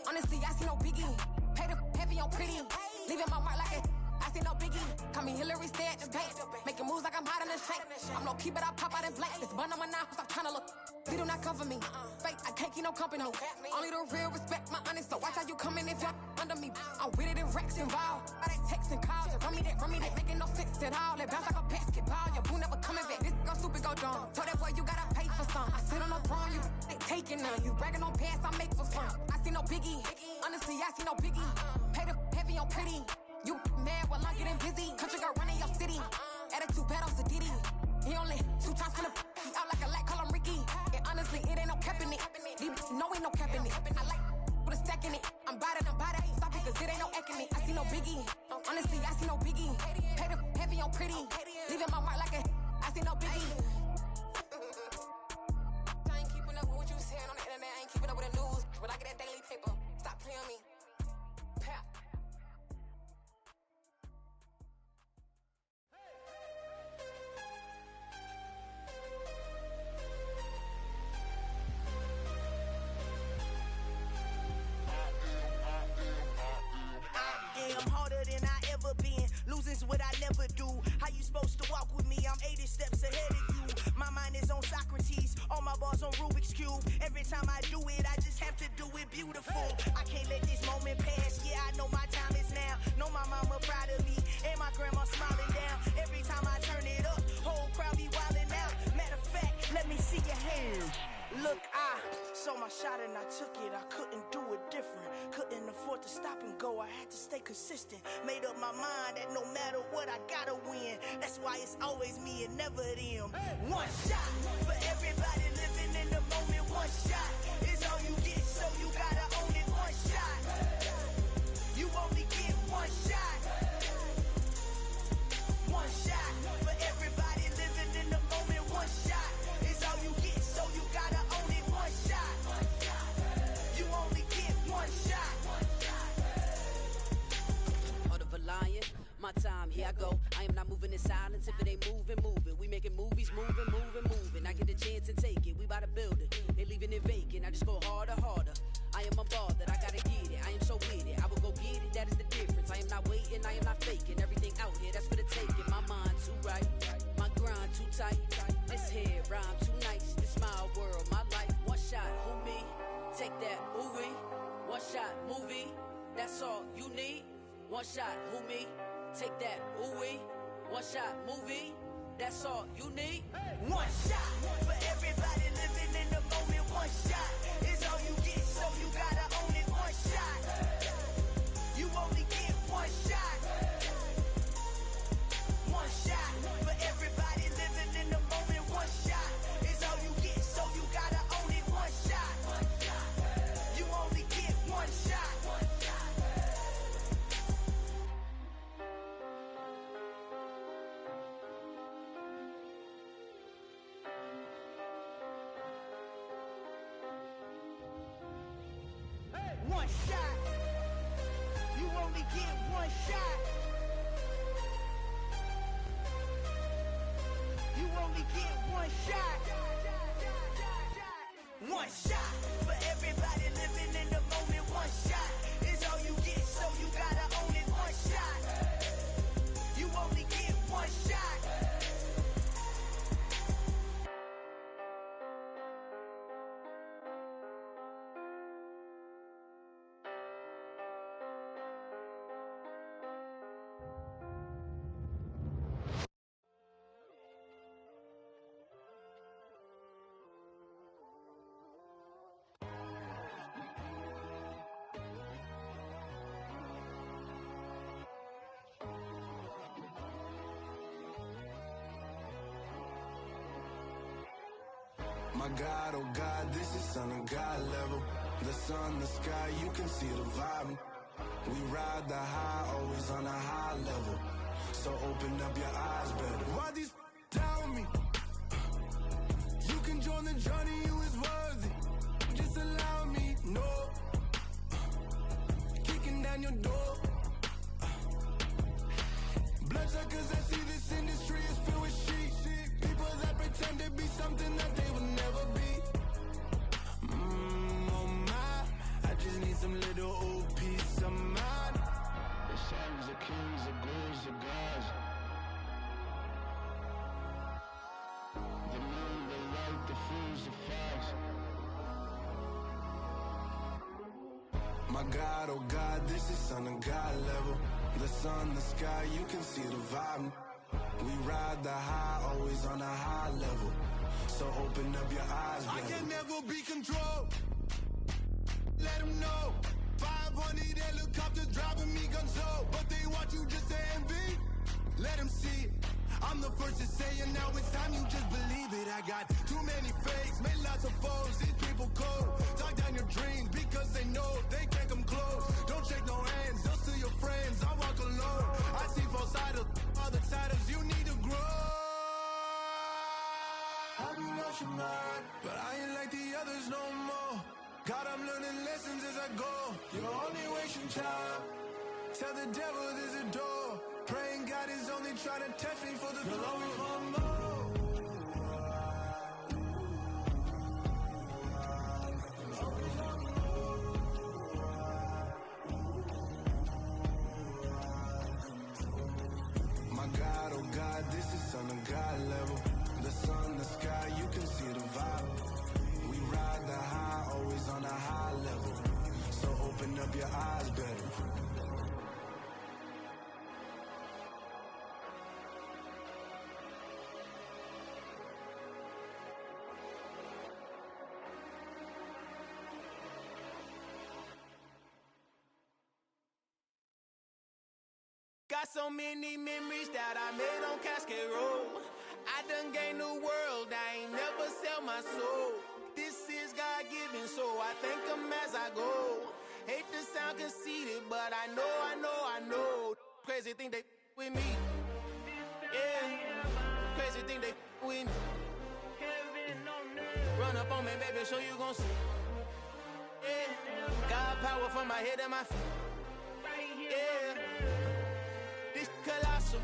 Honestly, I see no biggie. Pay the heavy on pretty. Leaving my mark like a I see no biggie. Call me Hillary, stay at the bank. Making moves like I'm hot in the shank. I'm low key, but I pop out in blank. This bun on my knife, stop trying to look. They do not cover me. Fake, I can't keep no company. Only the real respect my honest. So watch how you coming if you're under me. I'm with it in Rex involved. I they text and calls. Run me that. Making no sense at all. They bounce like a basketball. Your boo never coming back. This go stupid, go dumb. Told that boy you gotta pay for some. I sit on no throne, you ain't taking none. You bragging on pants, I make for fun. I see no biggie. Honestly, I see no biggie. Pay the heavy on pretty. You mad while I'm getting busy. Country girl running your city. Attitude bad on Diddy. He only 2 times from the he out like a lack, call him Ricky. And honestly, it ain't no cap in it. No ain't no cap in it. I like with a stack in it. I'm about it. Stop it, cause it ain't no eck in it. I see no biggie. Honestly, I see no biggie. Pay the heavy on pretty. Leaving my mark like a I see no biggie. I ain't keeping up with what you saying on the internet. I ain't keeping up with the news. But I get that daily paper. Stop playing me. Pap. I'm harder than I ever been. Losing's what I never do. How you supposed to walk with me? I'm 80 steps ahead of you. My mind is on Socrates. All my bars on Rubik's Cube. Every time I do it, I just have to do it beautiful. I can't let this moment pass. Yeah, I know my time is now. Know my mama proud of me. And my grandma smiling down. Every time I turn it up, whole crowd be wildin' out. Matter of fact, let me see your hands. Look, I saw my shot and I took it. I couldn't do it different. Couldn't afford to stop and go. I had to stay consistent. Made up my mind that no matter what, I gotta win. That's why it's always me and never them. One shot for everybody living in the moment. One shot is rhyme too nice. It's my world, my life. One shot, who me? Take that, ooh-wee. One shot, movie. That's all you need. One shot, who me? Take that, ooh-wee. One shot, movie. That's all you need. One shot for everybody living in the moment. One shot is all you get, so you gotta own it. One shot. You only get one shot. One shot for everybody living in the moment. One shot is all you get, so you gotta own it. One shot. You only get one shot. One shot. You only get one shot. You only get one shot. One shot for everybody living in the moment. One shot is all you get, so you gotta own it. One shot. You only get one shot. My God, oh God, this is Son of God level. The sun, the sky, you can see the vibe. We ride the high, always on a high level. So open up your eyes better. Why these tell me? You can join the journey, you is worthy. Just allow me, no. Kicking down your door. Bloodsuckers, I see this industry is filled with sheep. People that pretend to be something that they will never be. Oh my, I just need some little old peace of mind. The sons of kings, the ghouls, the gods. The moon, the light, the fools, the facts. My God, oh God, this is Son of God level. The sun, the sky, you can see the vibe. We ride the high, always on a high level. So open up your eyes, baby. I can never be controlled. Let them know. 500 helicopters driving me gunso. But they want you just to envy. Let them see it. I'm the first to say it, now it's time you just believe it. I got too many fakes, made lots of foes. These people cold. Talk down your dreams because they know they can't come close. Don't shake no hands, they'll steal your friends. I walk alone. I see both sides of other titles. You need to grow. Have you lost your mind? But I ain't like the others no more. God, I'm learning lessons as I go. You're only wasting time. Tell the devil there's a door. Praying God is only trying to test me for the glory for more. My God, oh God, this is Son of God level. The sun, the sky, you can see the vibe. We ride the high, always on a high level. So open up your eyes better. Got so many memories that I made on Cascade Road. I done gained the world, I ain't never sell my soul. This is God-given, so I thank him as I go. Hate to sound conceited, but I know. Crazy thing they with me. Yeah, crazy thing they with me. Run up on me, baby, show you gon' see. Yeah, God power from my head and my feet. Yeah. This colossal,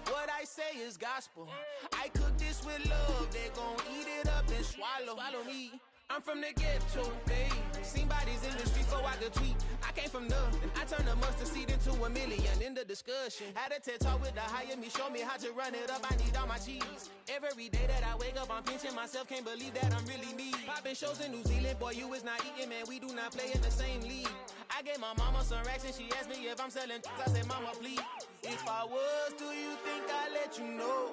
what I say is gospel. I cook this with love, they gon' eat it up and swallow me. I'm from the ghetto, babe. Seen bodies in the street so I could tweet. I came from nothing. I turned a mustard seed into a million in the discussion. Had a TED talk with the higher me, show me how to run it up. I need all my cheese. Every day that I wake up, I'm pinching myself. Can't believe that I'm really me. Popping shows in New Zealand, boy, you is not eating, man. We do not play in the same league. I gave my mama some racks and she asked me if I'm selling. I said, mama, please. If I was, do you think I'd let you know?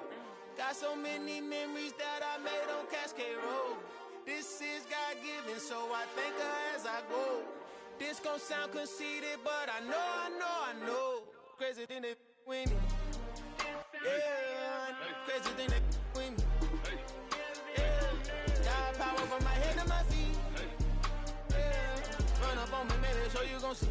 Got so many memories that I made on Cascade Road. This is God-given, so I thank her as I go. This gon' sound conceited, but I know. Crazy than they with me. Yeah, crazy than they with me. Yeah, got power from my head to my feet. Yeah, run up on me, maybe so you gon' see.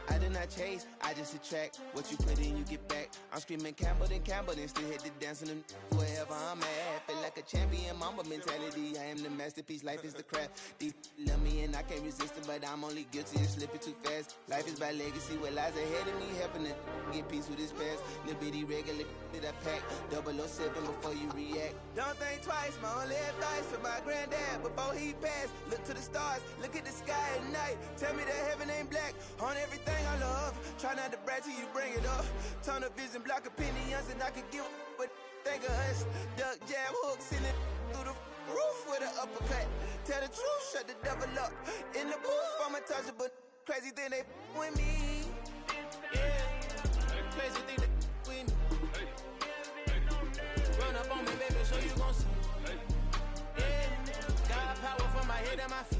I did not chase, I just attract. What you put in, you get back. I'm screaming Campbell, then still hit the dancing and wherever I'm at. Feel like a champion, mamba mentality. I am the masterpiece, life is the craft. These love me and I can't resist it, but I'm only guilty of slipping too fast. Life is by legacy, what lies ahead of me, helping to get peace with this past. Little bitty regular that I pack, 007 before you react. Don't think twice, my only advice for my granddad before he passed. Look to the stars, look at the sky at night. Tell me that heaven ain't black on everything I love. Try not to brag till you bring it up. Turn the vision, block opinions, and I can give but think of us. Duck, jab, hook, send it through the roof with an uppercut. Tell the truth, shut the devil up. In the booth, I'm untouchable. Crazy thing they with me. Yeah, crazy thing they with me. Run up on me, baby, so you gon' see. Yeah, got power from my head and my feet.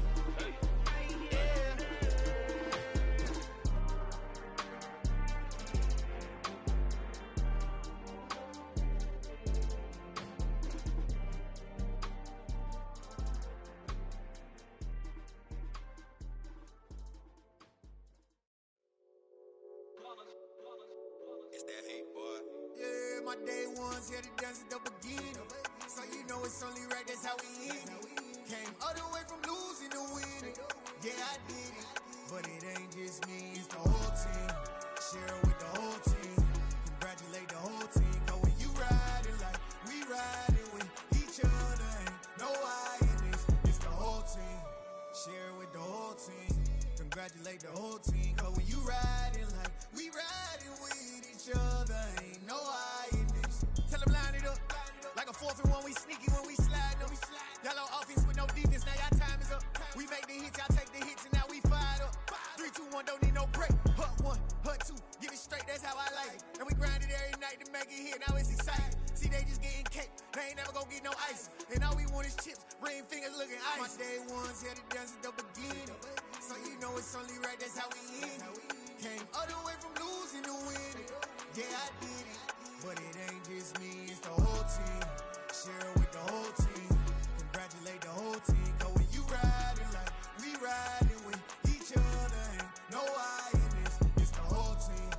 It's that hate, boy. Yeah, my day ones here to dance at the beginning. So you know it's only right, that's how we end it. Came all the way from losing to winning. Yeah, I did it. But it ain't just me, it's the whole team. Share it with the whole team. Congratulate the whole team. Cause when you riding like we riding with each other, ain't no I in this. It's the whole team. Share it with the whole team. Congratulate the whole team. Cause when you riding like we riding with each other, ain't no I in this. Tell them line it up. Like a 4th and 1, we sneaky when we slide them. Yellow offense with no defense, now y'all time is up. We make the hits, y'all take the hits, and now we fired up. 3, 2, 1, don't need no break. Hut 1, hut 2, give it straight, that's how I like it. And we grind it every night to make it hit, now it's exciting. See, they just getting cake, they ain't never gonna get no ice. And all we want is chips, ring fingers looking ice. My day ones here to dance at the beginning. So you know it's only right, that's how we end it. Came all the way from losing to winning. Yeah, I did it. But it ain't just me, it's the whole team. Share it with the whole team. Congratulate the whole team. Cause when you riding like we riding with each other, ain't no I in this. It's the whole team.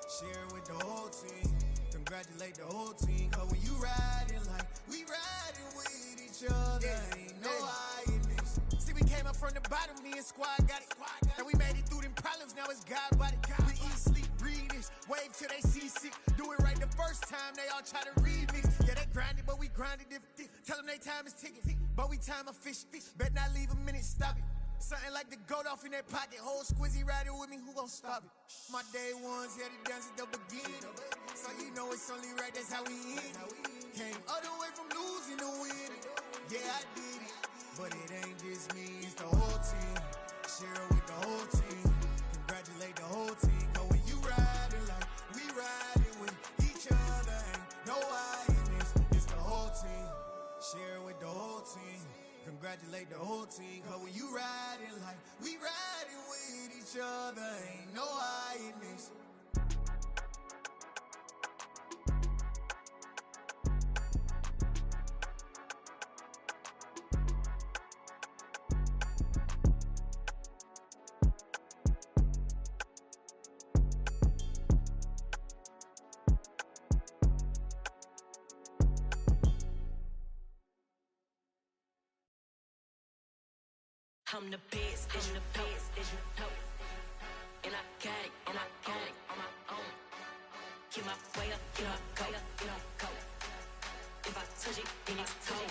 Share it with the whole team. Congratulate the whole team. Cause when you riding like we riding with each other, ain't no I in this. See, we came up from the bottom, me and squad got it. And we made it through them problems, now it's God body. We eat, sleep, breathe this. Wave till they see sick. Do it right the first time, they all try to remix. Yeah, they grinded, but we grinded different. Tell them they time is ticking, but we time a fish. Bet not leave a minute, stop it. Something like the goat off in their pocket. Whole squizzy riding with me, who gon' stop it? My day ones here to dance at the beginning. So you know it's only right, that's how we end it. Came all the way from losing to winning. Yeah, I did it. But it ain't just me, it's the whole team. Share it with the whole team. Congratulate the whole team. Cause when you riding like we riding with each other, ain't no I in this. It's the whole team. Share it with the whole team. Congratulate the whole team. Cause when you riding like we riding with each other, ain't no I in this. I'm the best, as you know. And I got it, on my own. Get my way up, get my go. If I touch it, then it's cold.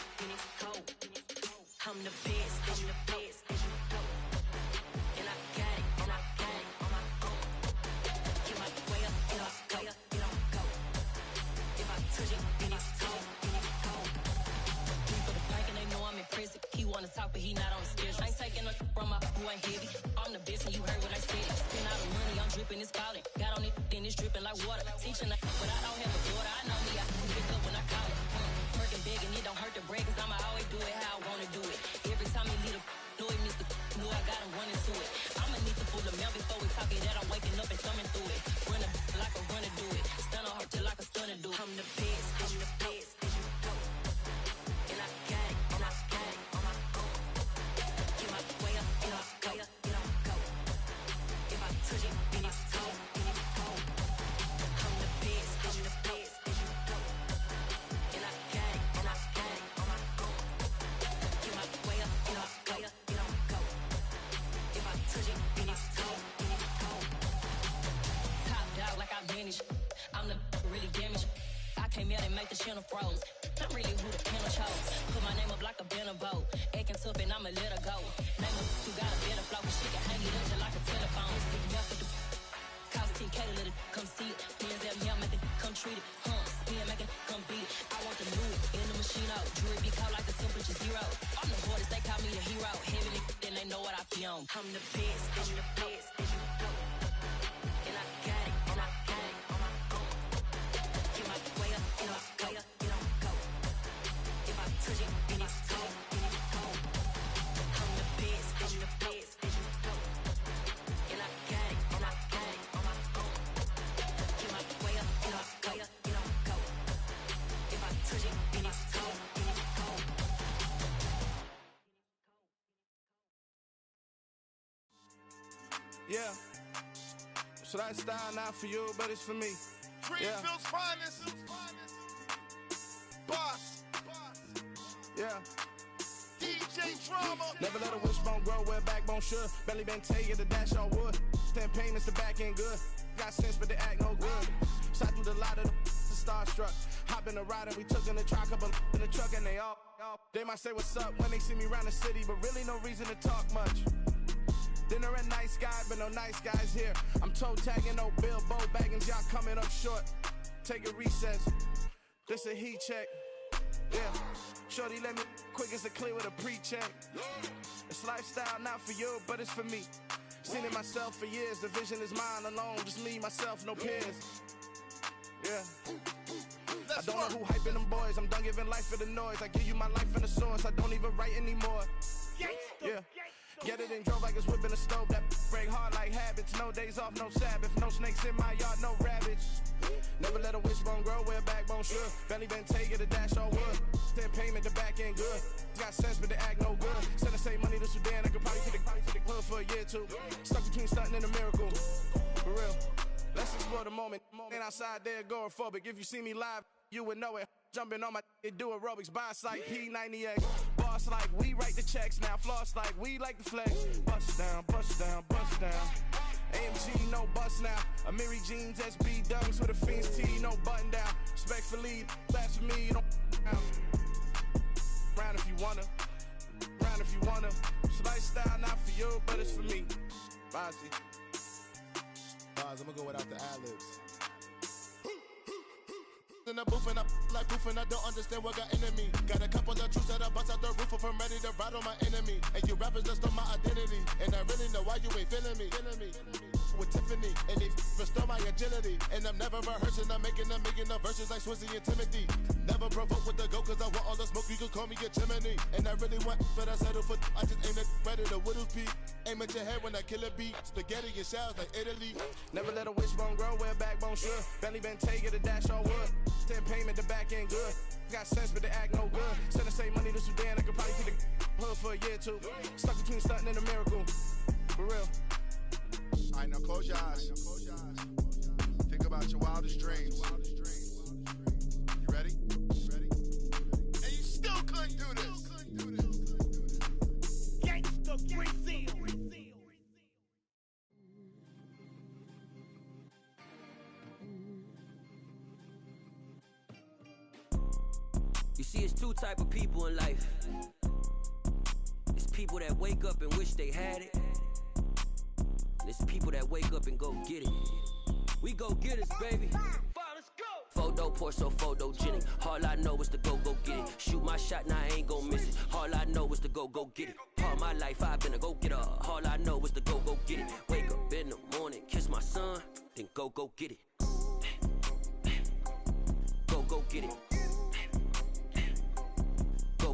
touch it, then it's cold. He for the bank and they know I'm in prison. He wanna talk, but he not on the schedule. I ain't taking a from my who ain't heavy. I'm the best and you heard what I said. Spend all the money, I'm dripping, it's falling. Got on it, then it's dripping like water. Teaching but I don't have a daughter. I know me, I can pick up when I call it. Working big and it don't hurt the break, cause I'ma always do it how I wanna do it. Every time he lead a know it, Mr. Know I got him running to it. I'ma need to pull the mail before we talk it that I'm waking up and thumbing through it. Run a like a runner do it. Stun on her till like a stunner do it. I'm the best, I'm the best, and you know. And I got it, and I got it on my own. Get my way up, and I go, and I go. If I touch it, then it's cold, then it's cold. I'm the best, and you know. And I got it, and I got it on my own. Get my way up, and I go, and I go. If I touch it, then it's cold, then it's cold. Top dog like I manage. I'm the really damaged. I came out and make the channel froze. I'm really who the panel chose. Put my name up like a banner boat. Acting tough and I'ma let her go. Name her who got a better flow. She can hang it up just like a telephone. Sticking out for the cost 10K to let it come see it. Hands at me, I make it come treat it. Spin, make it come beat it. I want the new in the machine out. Jewelry be called like the temperature zero. I'm the hardest, they call me the hero. Heavy then they know what I be on. I'm the best, I'm the best, and you know. And I got it, and I got it on my own. Get my way up, and I go, and I go. If I touch it, then it's cold, then it's cold. I'm the best, I'm the best, and you know. And I got it, and I got it on my own. Get my way up, and I go, and I go. If I touch it, then it's cold, then it's cold. Yeah. So that style not for you, but it's for me. Greenfield's finest. Boss. Yeah. DJ Drama. Never let a wishbone grow where backbone should. Belly been taking the dash all wood. 10 payments, the back end good. Got sense, but they act no good. So I threw the lot of the starstruck. Hop in the ride and we took in the truck, couple in the truck and they all. They might say what's up when they see me around the city, but really no reason to talk much. Dinner at Nice Guy, but no nice guys here. I'm toe tagging, no Bilbo baggins, y'all coming up short. Take a recess. This a heat check. Yeah. Shorty let me quick as a clear with a pre-check. It's lifestyle not for you, but it's for me. Seen it myself for years. The vision is mine alone. Just me, myself, no peers. Yeah. I don't know who hyping them boys. I'm done giving life for the noise. I give you my life in the source. I don't even write anymore. Yeah. Get it and drove like it's whipping a stove. That break hard like habits. No days off, no Sabbath. No snakes in my yard, no rabbits. Never let a wishbone grow where backbone should. Belly been taking the dash all wood. 10 payment, the back end good. Got sense, but they act no good. Send the same money to Sudan. I could probably take the hood for a year or two. Stuck between stunting and a miracle. For real. Let's explore the moment. Ain't outside there agoraphobic. If you see me live, you would know it. Jumping on my do aerobics, boss like P90X. Boss like we write the checks now. Floss like we like the flex. Bust down, bust down, bust down. AMG, no bust now. Amiri jeans, SB dunks with a Fiends tee, no button down. Respectfully, that's for me, you don't down. Round if you wanna, round if you wanna. It's lifestyle not for you, but it's for me. Bozzy. I'm gonna go without the ad-libs. In the booth and I like proof and I don't understand what got into me. Got a couple of truths that I bust out the roof if I'm ready to ride on my enemy. And you rappers just stole my identity, and I really know why you ain't feeling me. With Tiffany, and they restore my agility. And I'm never rehearsing, I'm making a million of verses like Swizzy and Timothy. Never provoke with the go, cause I want all the smoke, you can call me a chimney. And I really want, but I settle for, I just aim it better the Whittles peak. Aim at your head when I kill a beat. Spaghetti and shells like Italy. Never let a wishbone grow where backbone should. Belly been taking the dash all wood. 10 payment, the back end good. Got sense, but they act no good. Send the same money to Sudan, I could probably take the hood for a year or two. Stuck between stunting and a miracle. For real. Alright, now close your eyes. Think about your wildest dreams. You ready? And you still couldn't do this. Gangsta Brazil. You see, it's two type of people in life. It's people that wake up and wish they had it. And it's people that wake up and go get it. We go get it, baby. Let's go. Photo poor, so photogenic. All I know is to go get it. Shoot my shot, now I ain't gon' miss it. All I know is to go get it. All my life I've been a go-getter. All I know is to go get it. Wake up in the morning, kiss my son, then go get it. Go get it.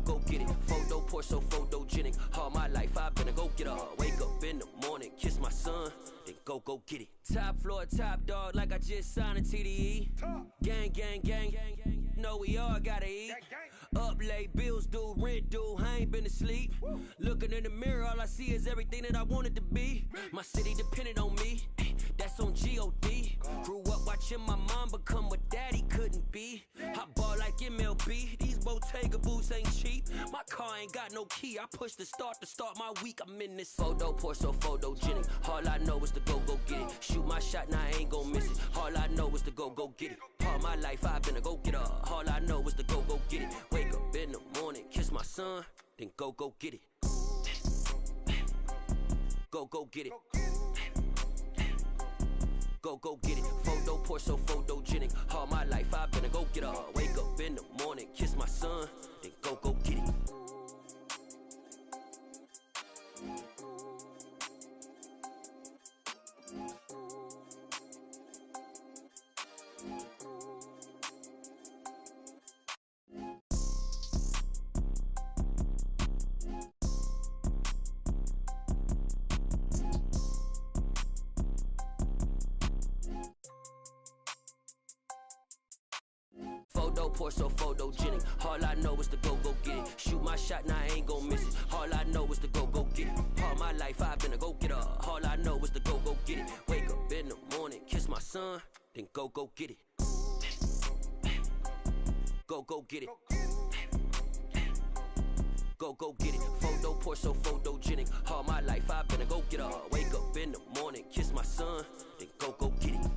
Go get it. Photo poor, so photogenic. All my life I've been a go-getter. Wake up in the morning, kiss my son, then go get it. Top floor, top dog, like I just signed a TDE. Gang, gang, gang, gang. Know we all gotta eat. Up late, bills due, rent due, I ain't been asleep. Looking in the mirror, all I see is everything that I wanted to be. My city depended on me, that's on G.O.D. Grew up watching my mom become what daddy couldn't be. I ball like MLB, these Bottega boots ain't cheap. My car ain't got no key, I push the start to start my week. I'm in this photo poor, so photogenic. All I know is to go get it. Shoot my shot, now I ain't gon' miss it. All I know is to go get it. All my life I've been a go-getter. All I know is to go get it. Wake up in the morning, kiss my son, then go get it. Go get it. Go get it. Photo poor, so photogenic. All my life I've been a go-getter. Wake up in the morning, kiss my son, then go get it. Photo poor, so photogenic. All I know is to go get it. Shoot my shot, now I ain't gon' miss it. All I know is to go get it. All my life I've been a go-getter. All I know is to go get it. Wake up in the morning, kiss my son, then go get it. Go get it. Go get it. Photo poor, so photogenic. All my life I've been a go-getter. Wake up in the morning, kiss my son, then go get it.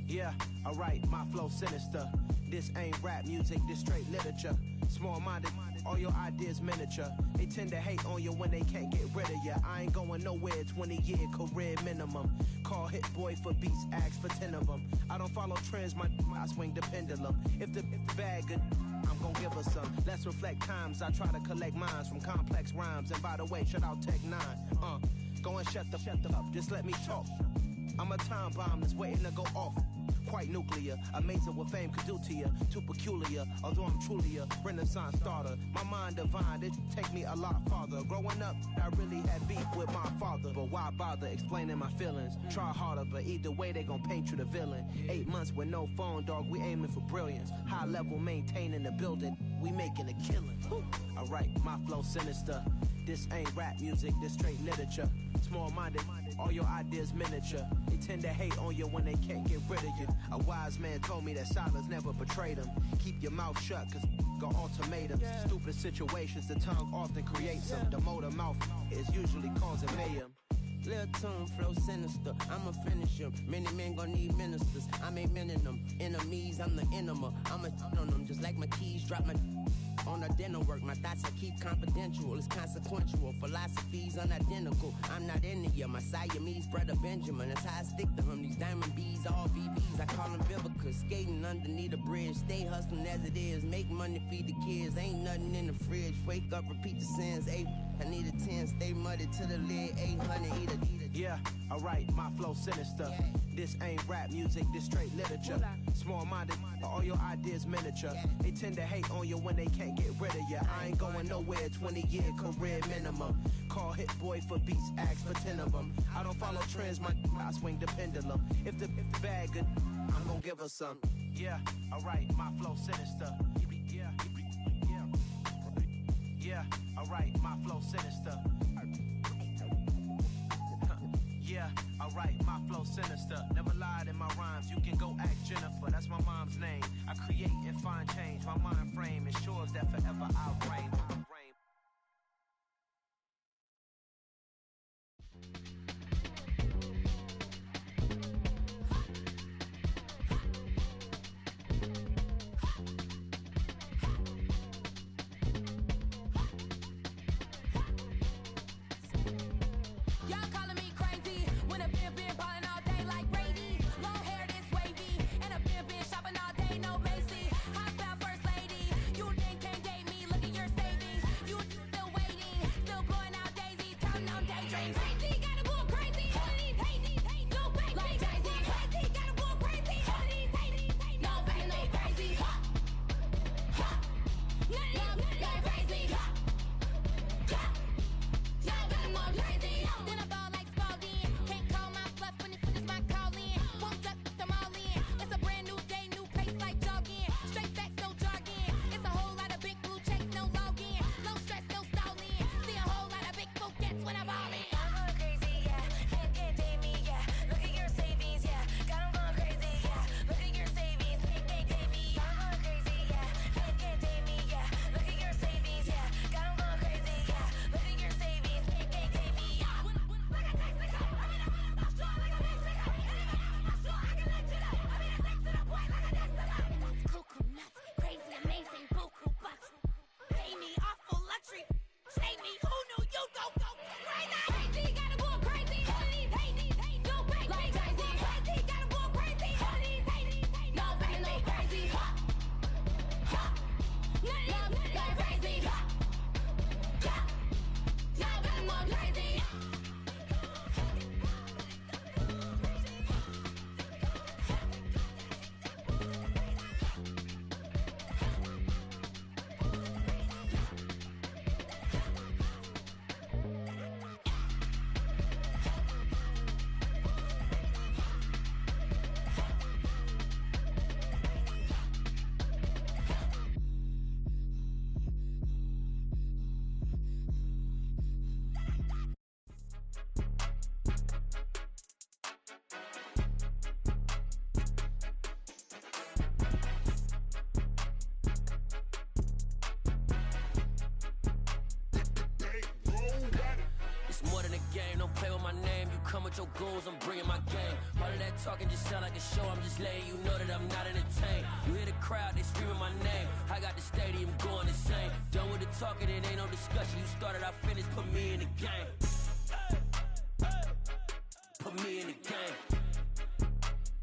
Yeah, alright, my flow sinister. This ain't rap music, this straight literature. Small-minded, all your ideas miniature. They tend to hate on you when they can't get rid of you. I ain't going nowhere, 20-year career minimum. Call hit boy for beats, ask for 10 of them. I don't follow trends, I swing the pendulum. If the bag good, I'm gon' give her some. Let's reflect times, I try to collect minds from complex rhymes. And by the way, shout out Tech 9. Go and shut the up, just let me talk. I'm a time bomb that's waiting to go off. Quite nuclear, amazing what fame could do to you. Too peculiar, although I'm truly a renaissance starter. My mind divine, it take me a lot farther. Growing up, I really had beef with my father. But why bother explaining my feelings? Try harder, but either way they gon' paint you the villain. 8 months with no phone, dog, we aiming for brilliance. High level maintaining the building, we making a killing. Alright, my flow sinister. This ain't rap music, this straight literature. Small-minded, all your ideas miniature. They tend to hate on you when they can't get rid of you. A wise man told me that silence never betrayed him. Keep your mouth shut, cause got ultimatums. Stupid situations, the tongue often creates them. The motor mouth is usually causing mayhem. Lil' tune, flow sinister, I'ma finish him. Many men gon' need ministers, I'm aiming them. Enemies, I'm the enema, I'ma on them. Just like my keys, drop my on dinner work. My thoughts I keep confidential, it's consequential. Philosophies unidentical, I'm not into you. My Siamese brother Benjamin, that's how I stick to him. These diamond bees, all BBs, I call them Vivica. Skating underneath a bridge, stay hustling as it is. Make money, feed the kids, ain't nothing in the fridge. Wake up, repeat the sins, I need a 10, stay muddy to the lid, 800, eat a. Yeah, alright, my flow sinister. This ain't rap music, this straight literature. Small-minded, all your ideas miniature. They tend to hate on you when they can't get rid of you. I ain't going nowhere, 20-year career minimum. Call hit boy for beats, ask for 10 of them. I don't follow trends, I swing the pendulum. If the bag good, I'm gon' give her some. Yeah, alright, my flow sinister. Yeah, alright, my flow sinister. Yeah, alright, my flow sinister. Never lied in my rhymes, you can go ask Jennifer. That's my mom's name. I create and find change. My mind frame ensures that forever I'll reign. my name, you come with your goons, I'm bringing my game. All of that talking just sound like a show, I'm just letting you know that I'm not entertained. You hear the crowd, they screaming my name. I got the stadium going insane. Done with the talking, it ain't no discussion. You started, I finished, put me in the game. Put me in the game.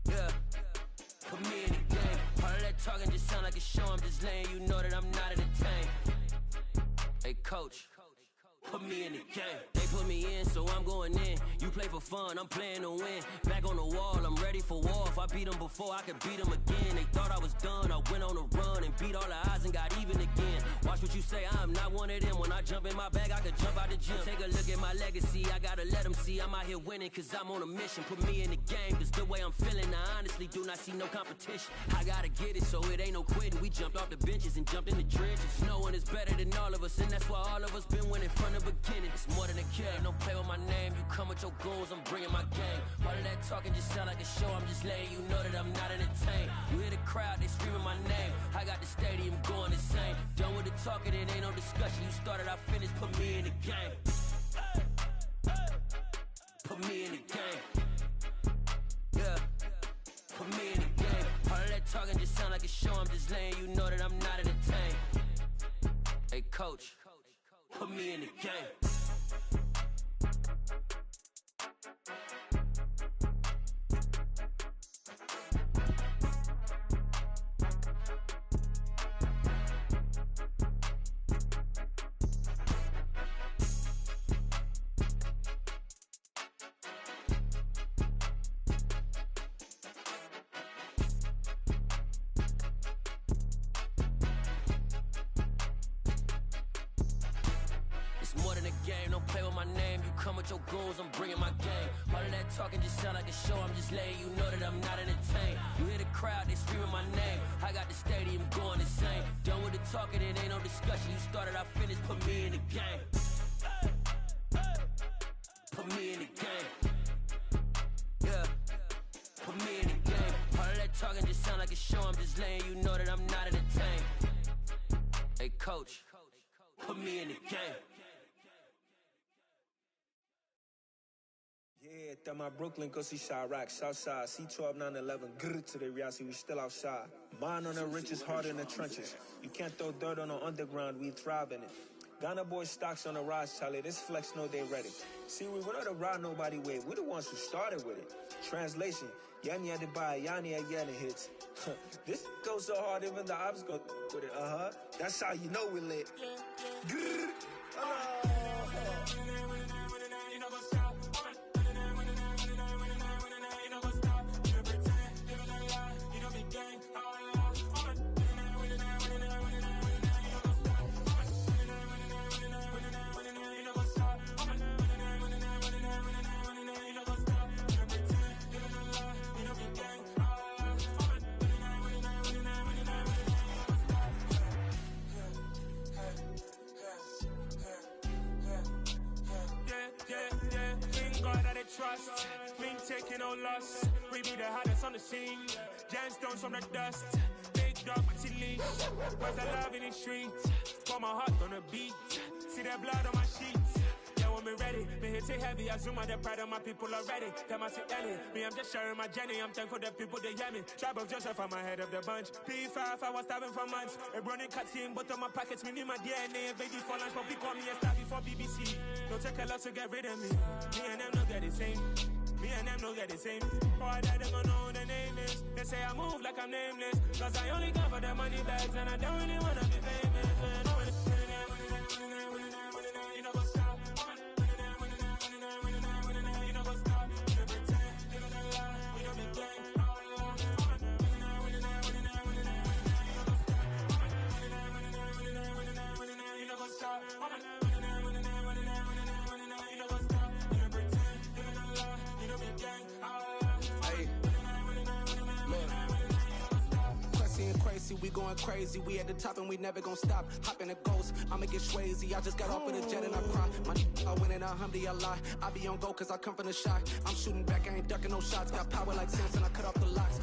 Yeah, put me in the game. All of that talking just sound like a show, I'm just letting you know that I'm not entertained. Hey, coach, put me in the game. They put me in, so I'm going in. You play for fun, I'm playing to win. Back on the wall, I'm ready for war. If I beat them before, I could beat them again. They thought I was done, I went on a run and beat all the odds and got even again. Watch what you say, I'm not one of them. When I jump in my bag, I could jump out the gym. Take a look at my legacy, I gotta let them see I'm out here winning, cause I'm on a mission. Put me in the game, cause the way I'm feeling, I honestly do not see no competition. I gotta get it, so it ain't no quitting. We jumped off the benches and jumped in the trenches. No one is better than all of us, and that's why all of us been winning from the beginning. It's more than a game, don't play with my name. You come with your goons, I'm bringing my game. All of that talking just sound like a show, I'm just letting you know that I'm not entertained. You hear the crowd, they screaming my name. I got the stadium going insane. Done with the talking, it ain't no discussion. You started, I finished, put me in the game. Put me in the game. Yeah, put me in the game. All of that talking just sound like a show, I'm just letting you know that I'm not entertained. Hey, coach, put me in the game. Your goons, I'm bringing my game. All of that talking just sound like a show, I'm just letting you know that I'm not entertained. You hear the crowd, they screaming my name. I got the stadium going insane. Done with the talking, it ain't no discussion. You started, I finished, put me in the game. Put me in the game. Yeah, put me in the game. All of that talking just sound like a show, I'm just letting you know that I'm not entertained. Hey, coach, put me in the game. Yeah, that my Brooklyn, go see Chirac, Southside, C12, 911, grrr to the reality, we still outside. Mine on the riches, hard in the trenches. You can't throw dirt on the underground, we thrive in it. Ghana boys stocks on the rise, Charlie, this flex know they ready. See, we went on to ride nobody way, we the ones who started with it. Translation, Yanni had to buy, Yanni had yelling hits. This goes so hard, even the ops go with it, That's how you know we lit. Grrr, trust, mean taking no loss. We be the hardest on the scene. Gemstones from the dust. Big dog, but he leash. Where's the love in the streets? Got my heart on the beat. See that blood on my sheets. Yeah, when me ready, me hit it heavy. I zoom out the pride of my people already. Them I see Ellie. Me, I'm just sharing my journey. I'm thankful the people they hear me. Tribe of Joseph, I'm ahead of the bunch. P5, I was starving for months. A running cutscene, but on my pockets, me need my DNA. Baby for lunch, but we call me a star before BBC. Don't take a lot to get rid of me. Me and them don't get the same. Me and them don't get the same. Boy, that they gonna know who the name is. They say I move like I'm nameless. Cause I only come for the money bags and I don't really wanna be famous. You know what's up? You know what's up? You pretend, you don't lie, you don't be gang. You know what's up? We going crazy, we at the top and we never gonna stop. Hop in a ghost, I'ma get swayzy. I just got off with a jet and I cry. I win in a Humvee, I lie. I be on go cause I come from the shot. I'm shooting back, I ain't ducking no shots. Got power like Samson, I cut off the locks.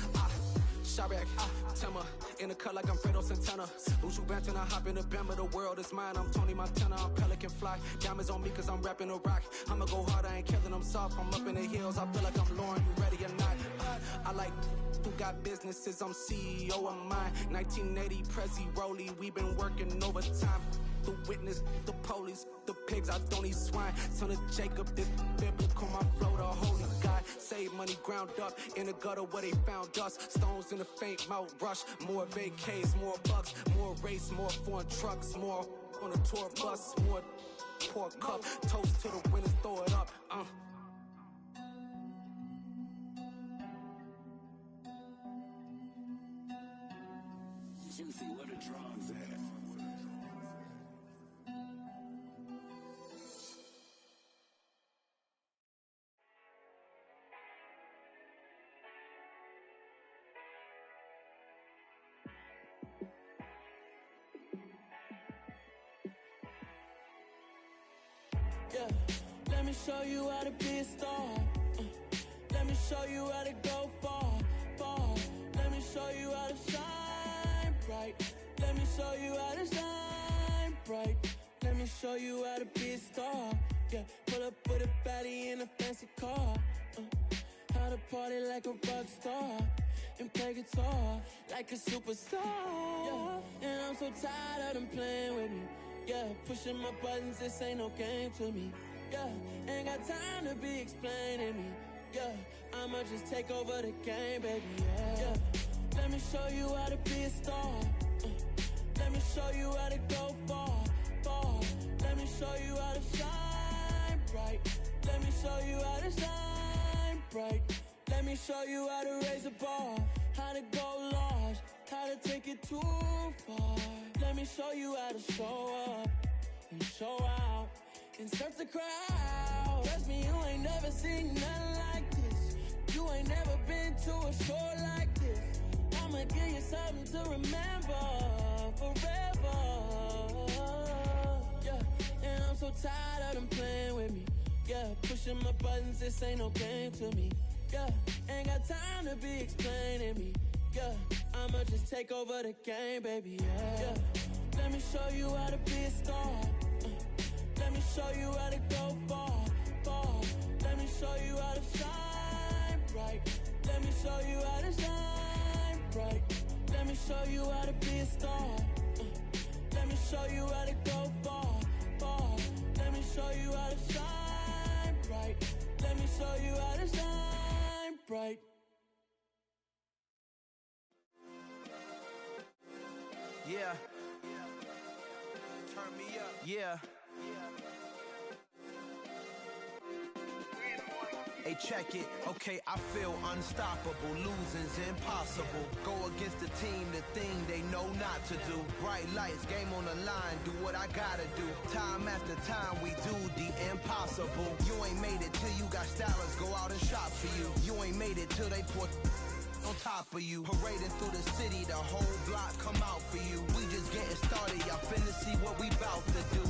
Chirac, Timmer, in the cut like I'm Fredo Santana. Lose you back and I hop in the Bama, the world is mine. I'm Tony Montana, I'm Pelican Fly. Diamonds on me cause I'm rapping a rock. I'ma go hard, I ain't killing them soft. I'm up in the hills, I feel like I'm Lauren, you ready or not? I like who got businesses, I'm CEO of mine. 1980 Prezi Rolly, we been working overtime. The witness, the police, the pigs, I don't eat swine. Son of Jacob, this biblical, my flow, the holy God. Save money ground up in the gutter where they found us. Stones in the faint mouth rush. More vacays, more bucks, more race, more foreign trucks, more on a tour bus, more pour cup. Toast to the winners, throw it up. Juicy, where the drums at? Yeah, let me show you how to be a star. Let me show you how to go far, far. Let me show you how to shine bright. Let me show you how to shine bright. Let me show you how to be a star. Yeah, pull up with a baddie in a fancy car. How to party like a rock star and play guitar like a superstar. Yeah, and I'm so tired of them playing with me. Yeah, pushing my buttons, this ain't no game to me. Yeah, ain't got time to be explaining me. Yeah, I'ma just take over the game, baby. Yeah, let me show you how to be a star. Let me show you how to go far, far. Let me show you how to shine bright. Let me show you how to shine bright. Let me show you how to raise a bar, how to go large, how to take it too far. Let me show you how to show up and show out and surf the crowd. Trust me, you ain't never seen nothing like this. You ain't never been to a show like this. I'ma give you something to remember forever. Yeah, and I'm so tired of them playing with me. Yeah, pushing my buttons, this ain't no game to me. Yeah, ain't got time to be explaining me. Yeah, I'ma just take over the game, baby. Yeah, let me show you how to be a star. Let me show you how to go far, far. Let me show you how to shine bright. Let me show you how to shine bright. Let me show you how to be a star. Let me show you how to go far, far. Let me show you how to shine bright. Let me show you how to shine bright. Yeah. Turn me up. Yeah. Hey, check it. Okay, I feel unstoppable. Losing's impossible. Go against the team, the thing they know not to do. Bright lights, game on the line. Do what I gotta do. Time after time, we do the impossible. You ain't made it till you got stylists go out and shop for you. You ain't made it till they put on top of you. Parading through the city, the whole block come out for you. We just getting started, y'all finna see what we bout to do.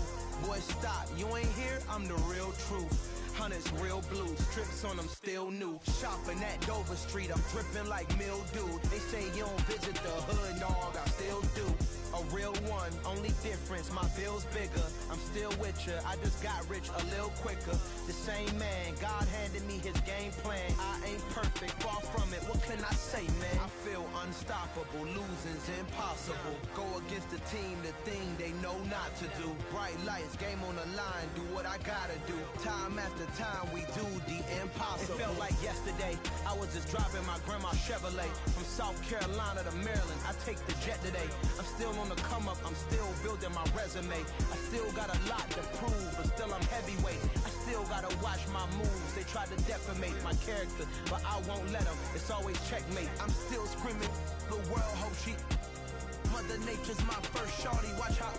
Boy, stop, you ain't here, I'm the real truth. Hunters, real blue, strips on them still new. Shopping at Dover Street, I'm dripping like mildew. They say you don't visit the hood, dog, I still do. A real one, only difference, my bill's bigger. I'm still with ya, I just got rich a little quicker. The same man, God handed me his game plan. I ain't perfect, far from it, what can I say, man? I feel unstoppable, losing's impossible. Go against the team, the thing they know not to do. Bright lights, game on the line, do what I gotta do. Time after time, we do the impossible. It felt like yesterday, I was just driving my grandma's Chevrolet. From South Carolina to Maryland, I take the jet today. I'm still on the come up, I'm still building my resume. I still got a lot to prove, but still I'm heavyweight. I still gotta watch my moves. They try to defamate my character, but I won't let them. It's always checkmate. I'm still screaming, the world hope she. Mother Nature's my first shorty, watch how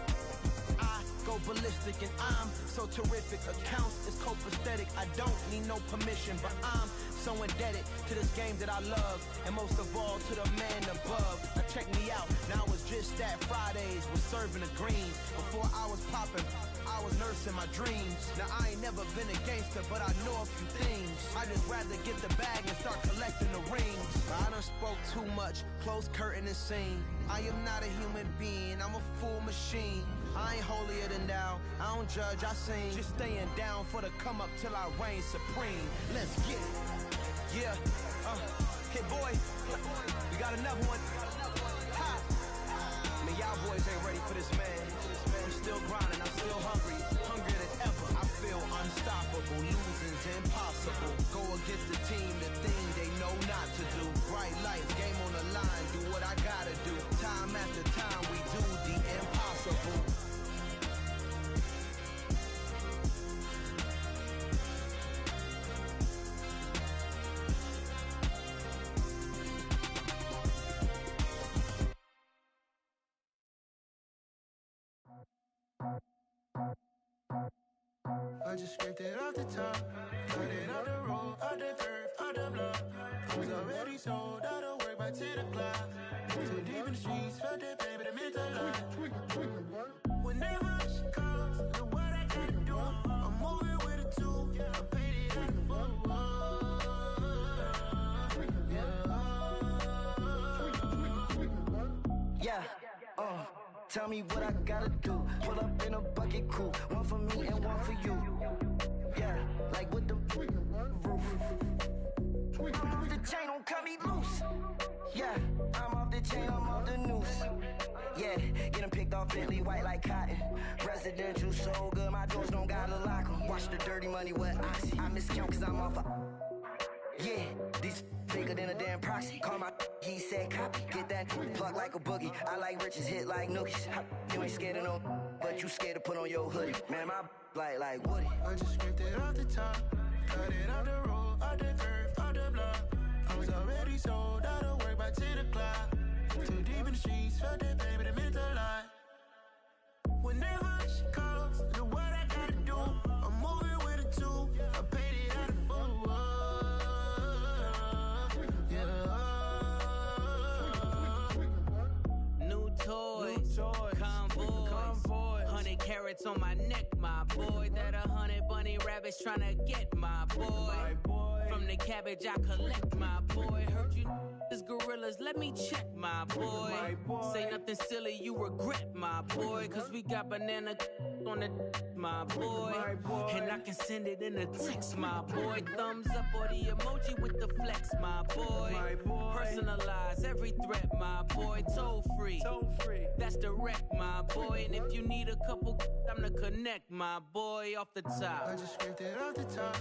I go ballistic and I'm so terrific. Accounts is copacetic, I don't need no permission, but I'm so indebted to this game that I love, and most of all to the man above. I check me out. Now it's just that Fridays was serving the greens. Before I was popping, I was nursing my dreams. Now I ain't never been a gangster, but I know a few things. I just rather get the bag and start collecting the rings. I done spoke too much, close curtain and scene. I am not a human being, I'm a full machine. I ain't holier than thou, I don't judge, I sing. Just staying down for the come up till I reign supreme. Let's get it. Yeah, hit boy, we got another one. Ha! Man, y'all boys ain't ready for this, man. I'm still grinding, I'm still hungry, hungrier than ever. I feel unstoppable, losing's impossible. Go against the team, the thing they know not to do. Bright lights, game on the line, do what I gotta do. Time after time, we do the impossible. I just scraped it off the top, cut it out the road, out the curve, out the block. I was already sold, out of work by 10 o'clock. Too deep in the streets, felt that baby, the mental lie. Whenever she calls, know what I gotta do. I'm moving with a two, I paid it out the full. Yeah, tell me what I gotta do. Pull up in a bucket crew, one for me and one for you. Yeah, like with the roof. I'm off the chain, don't cut me loose. Yeah, I'm off the chain, I'm off the noose. Yeah, get them picked off Bentley, white like cotton. Residential so good, my doors don't gotta lock them. Watch the dirty money with oxy. I miscount cause I'm off a... Yeah, these bigger than a damn proxy. Call my he said copy. Get that plug like a boogie. I like riches, hit like nookies. You ain't scared of no, but you scared to put on your hoodie. Man, my like Woody. I just scraped it off the top, cut it out the road, out the curve, out the block. I was already sold, out of work by 10 o'clock. Too deep in the streets, felt that baby, the mental lie. Whenever she calls, know what I gotta do. I'm moving with a two, I paid it out of full. New toys, convoys, 100 carats on my neck, my boy. That 100 bunny rabbits tryna get my boy. From the cabbage I collect, my boy. Heard you is gorillas, let me check, my boy. Say nothing silly, you regret, my boy. Cause we got banana on the my boy. And I can send it in a text, my boy. Thumbs up or the emoji with the flex, my boy. Personalize every threat, my boy. Toll free, that's direct, my boy. And if you need a couple, I'm to connect, my boy, off the top. I just scraped it off the top,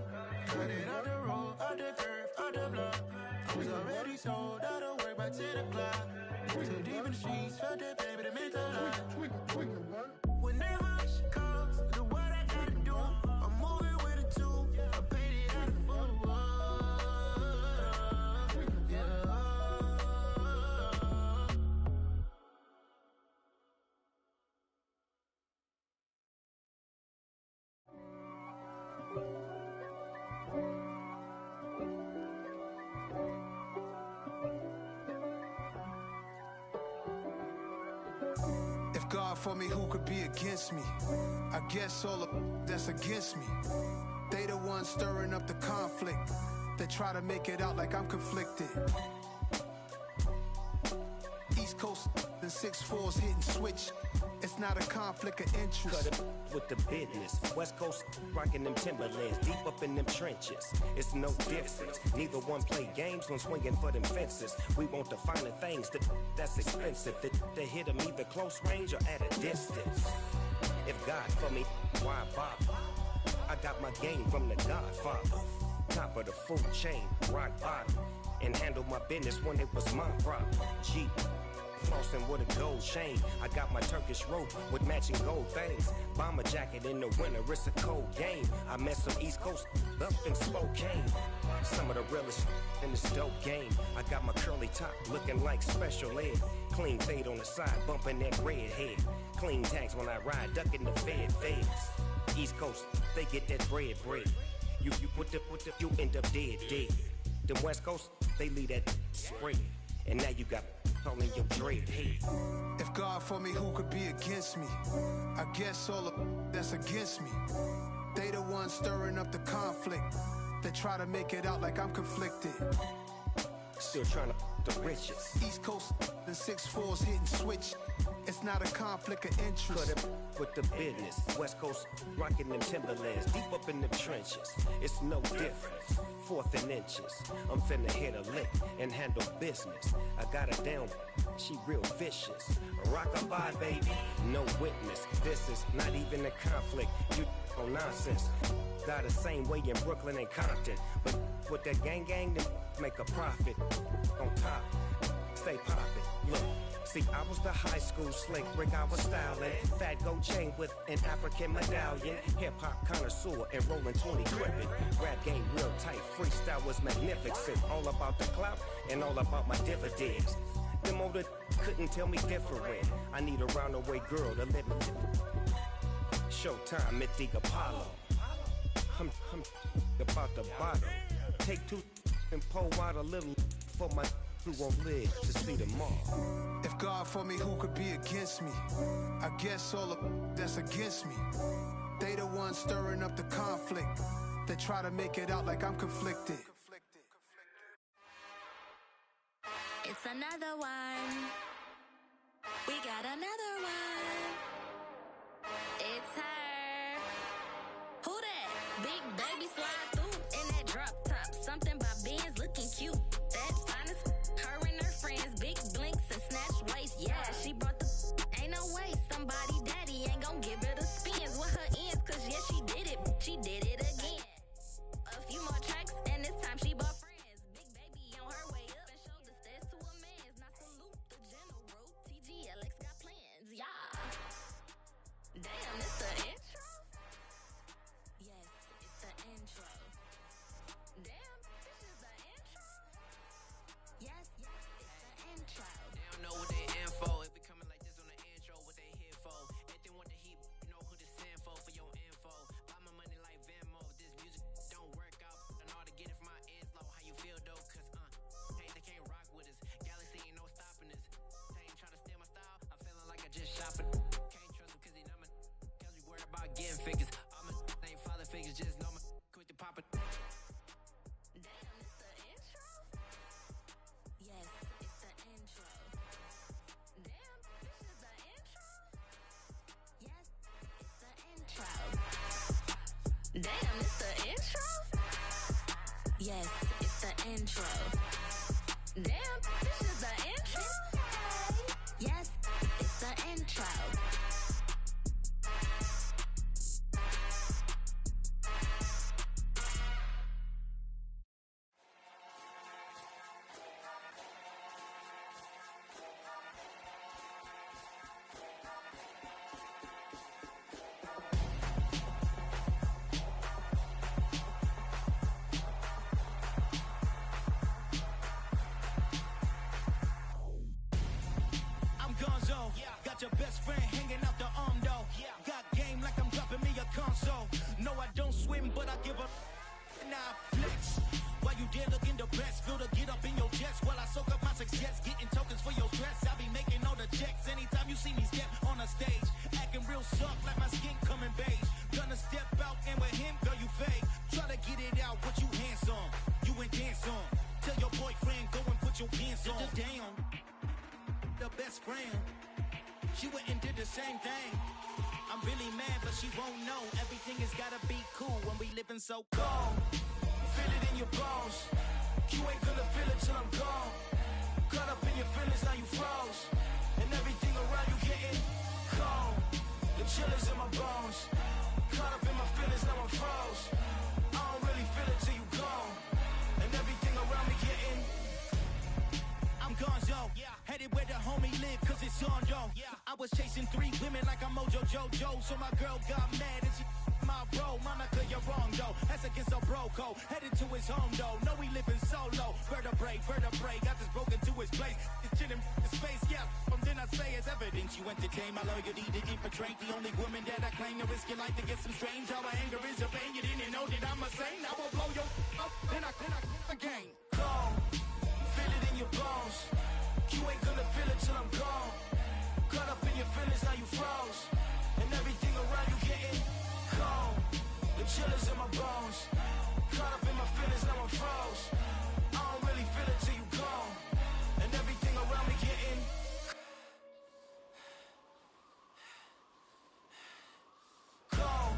cut it out the road, out the curve, out the block. I was already sold, out of work by 10 o'clock. Too deep in the streets, felt that baby, the mental lie. Whenever she calls, know what I gotta do. I'm moving with a two, I paid it out of full. If God for me, who could be against me? I guess all the that's against me. They the ones stirring up the conflict. They try to make it out like I'm conflicted. East Coast and 6'4's hitting switch. It's not a conflict of interest. Cut it with the business. West Coast rocking them Timberlands, deep up in them trenches. It's no difference. Neither one play games when swinging for them fences. We want the finer things that's expensive. That hit them either close range or at a distance. If God for me, why bother? I got my game from the Godfather. Top of the food chain, rock bottom. And handle my business when it was my problem. Jeep. Flossing with a gold chain. I got my Turkish rope with matching gold things. Bomber jacket in the winter, it's a cold game. I met some East Coast up in Spokane. Some of the realest in this dope game. I got my curly top looking like special ed. Clean fade on the side, bumping that red head. Clean tags when I ride, ducking the feds. East Coast, they get that bread. You put the, you end up dead. Them West Coast, they leave that spread. And now you got calling your dread head. If God for me, who could be against me? I guess all of that's against me. They the ones stirring up the conflict. They try to make it out like I'm conflicted. Still trying to the riches. East Coast and 6'4s hitting switch. It's not a conflict of interest. Cut it with the business. West Coast rocking them Timberlands. Deep up in them trenches. It's no different. 4th and inches. I'm finna hit a lick and handle business. I got her down. She real vicious. Rock-a-bye, baby. No witness. This is not even a conflict. You on nonsense. Got the same way in Brooklyn and Compton. But with that gang, then make a profit. On top. Stay poppin'. Look. See, I was the high school slick Rick, I was styling. Fat gold chain with an African medallion. Hip-hop connoisseur and rolling 20 gripping. Rap game real tight, freestyle was magnificent. All about the clout and all about my dividends. Them older couldn't tell me different. I need a roundaway girl to live in. Showtime at the Apollo. I'm about the bottle. Take 2 and pour out a little for my who won't live to see tomorrow. If God for me, who could be against me? I guess all of that's against me. They the ones stirring up the conflict. They try to make it out like I'm conflicted. It's another one. We got another one. It's her. Who that? Big baby slide through in that drop top. Something by Benz looking cute. That's fine as her and her friends. Big blinks and snatch waist. Yeah, she brought the ain't no way. Somebody daddy ain't gon' give her the spins with her ends. Cause yeah, she did it. She did it again. A few more tracks and this time she bought friends. Big baby on her way up and showed the stairs to a man's. Now salute the general. TGLX got plans. Yeah. Damn, it's the intro. Yes, it's the intro. Damn, this is the intro. Yes, it's the intro. They don't know what they in for. If we coming like this on the intro, what they here for? If they want the heat, you know who to send for your info. Buy my money like Venmo. This music don't work out. And all to get it from my ends low. How you feel though? Cause hey, they can't rock with us. Galaxy ain't no stopping us. They ain't trying to steal my style. I'm feeling like I just shot for. Can't trust them cause they not my. Cause we worried about getting figures. All my ain't father figures. Just know my quick to pop it. Damn, it's the intro. Yes, it's the intro. Damn, this is the intro. Yes, it's the intro. Damn, it's the intro. Yes, it's the intro. Damn, this is the intro. Yes, it's the intro. Gonzo, got your best friend hanging out the arm though. Got game like I'm dropping me a console. No, I don't swim, but I give a now flex. While you there looking the best, feel the get up in your chest while I soak up my success, getting tokens for your stress. I be making all the checks anytime you see me step on a stage, acting real soft like my skin coming beige. Gonna step out and with him, girl, you fake. Try to get it out, but you handsome. You ain't dance on. Tell your boyfriend go and put your pants on. Damn. The best friend, she went and did the same thing. I'm really mad, but she won't know. Everything has gotta be cool when we living so cold. Feel it in your bones. You ain't gonna feel it till I'm gone. Caught up in your feelings, now you froze. And everything around you getting cold. The chill is in my bones. Caught up in my feelings, now I'm froze. I don't really feel it till you gone. And everything around me getting I'm Gonzo, headed where the homie live, cause it's on though. I was chasing 3 women like I'm Mojo Jojo, so my girl got mad and she my bro. Monica, you're wrong though, that's against a bro code. Headed to his home though, no we living solo. Vertebrae, got this broken to his place. It's chillin' in space, yeah. From then I say it's evidence you entertain my loyalty to infiltrate. The only woman that I claim to risk your life to get some strange. All my anger is a pain, you didn't know that I'm a saint. I will blow your up, then I again. Cold. Feel it in your bones. You ain't gonna feel chillers in my bones. Caught up in my feelings, now I'm froze. I don't really feel it till you gone. And everything around me getting cold.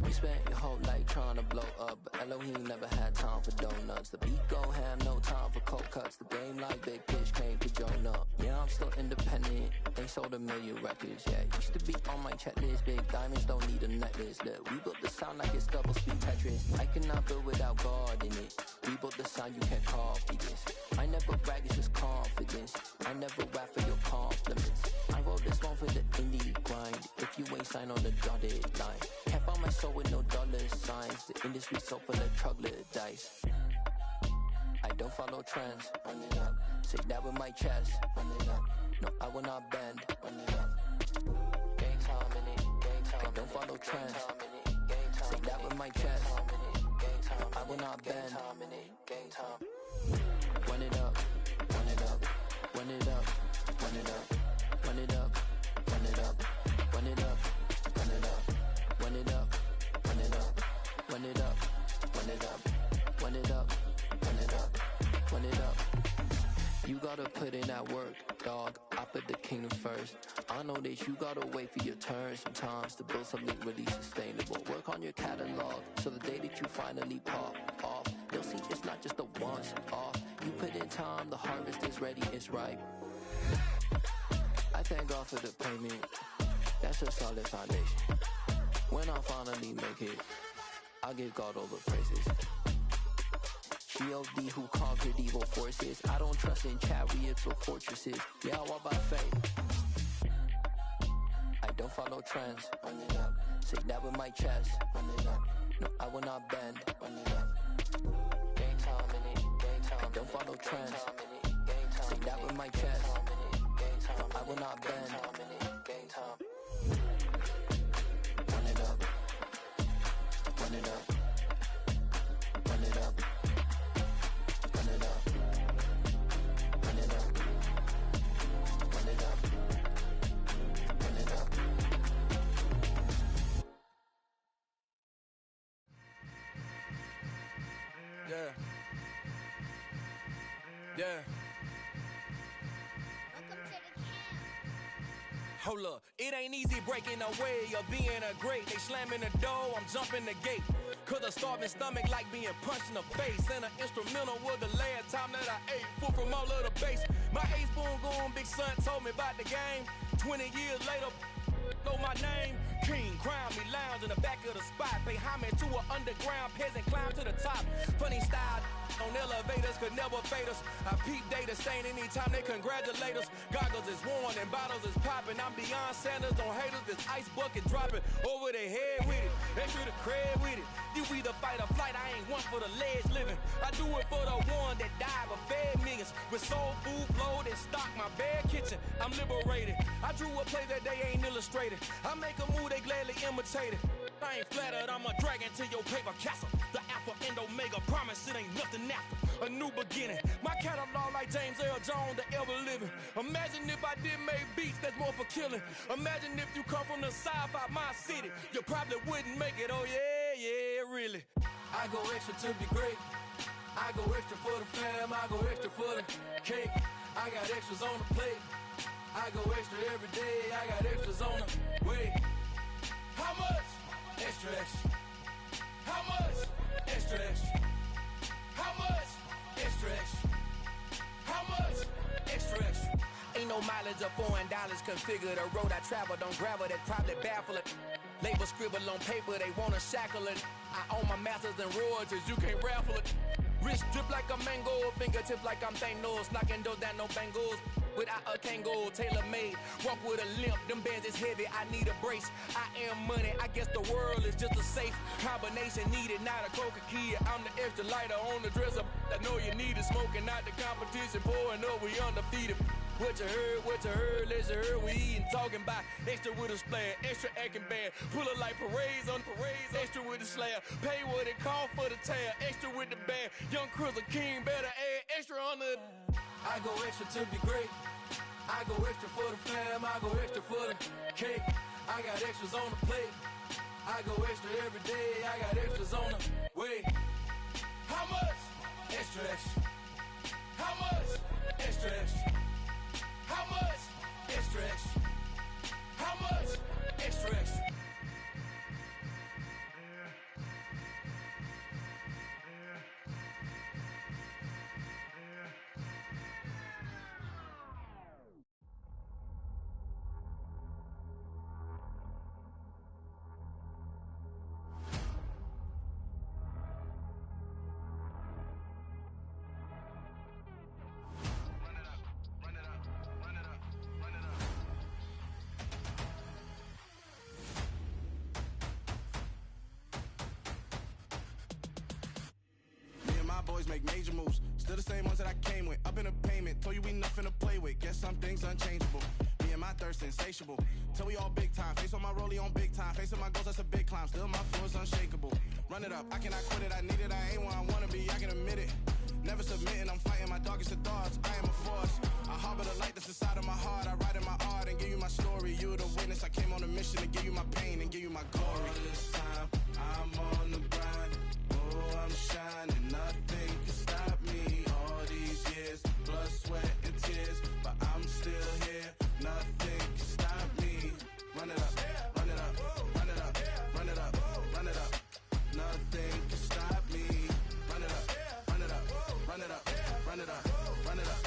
You spent your whole life trying to blow up, but Elohim never had time for donuts. The beat go ham, no time for cold cuts. The game like Big Pitch came to join up. Yeah, I'm still independent. They sold 1 million records. Yeah, used to be on my checklist. Big diamonds don't need a necklace. Look, we built the sound like it's double speed Tetris. I cannot build without God in it. We built the sound, you can't copy this. I never brag, it's just confidence. I never rap for your compliments. I wrote this one for the indie grind. If you ain't signed on the dotted line, kept on my soul with no dollar signs. The industry so full of troglodytes. I don't follow trends. Run it up. Say that with my chest. Run it up. No, I will not bend. Run it up. Gang time in it. Gang time. I don't follow trends. Say that with my chest. I will not bend. Gang time. Run it up. Run it up. Run it up. Run it up. Run it up. Run it up. Run it up. Run it up. Run it up. Run it up. Run it up. Run it up. Run it up. Run it up. Run it up. You gotta put in that work, dog. I put the kingdom first. I know that you gotta wait for your turn sometimes to build something really sustainable. Work on your catalog so the day that you finally pop off, they'll see it's not just a once off. You put in time, the harvest is ready, it's ripe. I thank God for the payment. That's a solid foundation. When I finally make it, I'll give God all the praises. G.O.D. who conquered evil forces. I don't trust in chariots or fortresses. Yeah, I walk by faith. I don't follow trends. Run it up. Say that with my chest. Run it up. No, I will not bend. Run it up. Gang time in it. Gang time. I don't follow trends. Say that with my chest. I will not bend. Gang time. Run it up. Run it up. Run it up. Run it up. Run it up. Run it up. Run it up. Yeah. Yeah. Hold up, it ain't easy breaking away or being a great. They slamming the door, I'm jumping the gate. Cause a starving stomach like being punched in the face. And an instrumental was the last time that I ate. Food from all of the bass. My ace spoon going, big son told me about the game. 20 years later, know my name. King, crown me, lounge in the back of the spot. Pay homage to an underground peasant, climb to the top. Funny style on elevators could never fade us. I peep data stain anytime they congratulate us. Goggles is worn and bottles is popping. I'm Deion Sanders on haters, this ice bucket dropping over their head with it. Extra the cred with it. You either fight or flight, I ain't one for the ledge living. I do it for the one that died but fed millions. With soul food flowed and stocked my bad kitchen. I'm liberated. I drew a play that they ain't illustrated. I make a move, they gladly imitate it. I ain't flattered, I'm a dragon to your paper castle. The Alpha and Omega, promise it ain't nothing after. A new beginning. My catalog like James Earl Jones, the ever living. Imagine if I did make beats, that's more for killing. Imagine if you come from the south out my city. You probably wouldn't make it, oh yeah, really. I go extra to be great. I go extra for the fam, I go extra for the cake. I got extras on the plate. I go extra every day, I got extras on the way. How much? Extra, extra. How much? Extra, extra. How much? Extra, extra. How much? Extra, extra. Ain't no mileage of $4 configure the road I travel. Don't gravel, that probably baffle it. Label scribble on paper, they wanna shackle it. I own my masters and royalties, you can't raffle it. Wrist drip like a mango, fingertips like I'm Thanos. Knocking doors down, no bangles. Without a Kango, tailor-made. Walk with a limp, them bands is heavy, I need a brace. I am money, I guess the world is just a safe combination needed, not a coca key. I'm the extra lighter on the dresser. I know you need it, smoking out the competition, pouring up, we undefeated. What you heard, let's hear we eatin', talking about extra with a splash, extra acting bad, pull it like parades on parades, extra with the slab, pay what it call for the tab, extra with the bag, young Cruiser King better add extra on the. I go extra to be great, I go extra for the fam, I go extra for the cake, I got extras on the plate, I go extra every day, I got extras on the way. How much? Extra, extra. How much? Extra, extra. How much? Extra, extra. How much? Extra, extra. Boys make major moves, still the same ones that I came with. Up in a payment, told you we nothing to play with. Guess some things unchangeable. Me and my thirst insatiable. Till we all big time. Face on my rollie on big time. Facing my goals, that's a big climb. Still my flow is unshakable. Run it up, I cannot quit it. I need it, I ain't where I wanna be. I can admit it. Never submitting, I'm fighting my darkest of thoughts. I am a force. I harbor the light that's inside of my heart. I write in my art and give you my story. You the witness. I came on a mission to give you my pain and give you my glory. All this time, I'm on the grind. Oh, I'm shining. Nothing can stop me. All these years, blood, sweat, and tears. But I'm still here. Nothing can stop me. Run it up, run it up, run it up, run it up, run it up. Nothing can stop me. Run it up, run it up, run it up, run it up, run it up.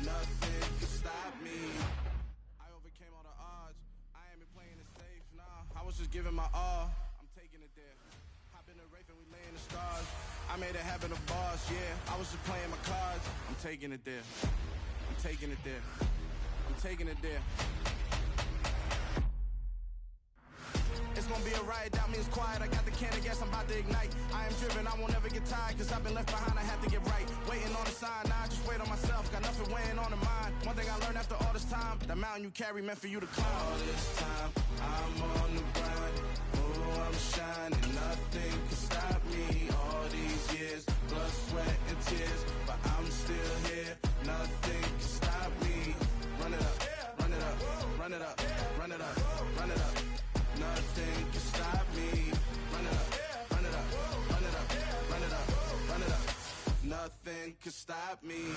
Nothing can stop me. I overcame all the odds. I ain't been playing it safe, nah. I was just giving my all. I'm taking it there. Hop in the Wraith and we lay in the stars. I made it happen to boss, yeah. I was just playing my cards. I'm taking it there. I'm taking it there. I'm taking it there. It's gonna be a riot, doubt me it's quiet. I got the can of gas, I'm about to ignite. I am driven, I won't ever get tired, cause I've been left behind, I have to get right. Waiting on the sign, now I just wait on myself. Got nothing weighing on the mind. One thing I learned after all this time, that mountain you carry meant for you to climb. All this time, I'm on the grind. Oh, I'm shining, nothing can stop me. All these years, blood, sweat, and tears. But I'm still here, nothing can stop me. Run it up, run it up, run it up, run it up, run it up. Nothing can stop me. Run it up, run it up, run it up, run it up, run it up. Nothing can stop me.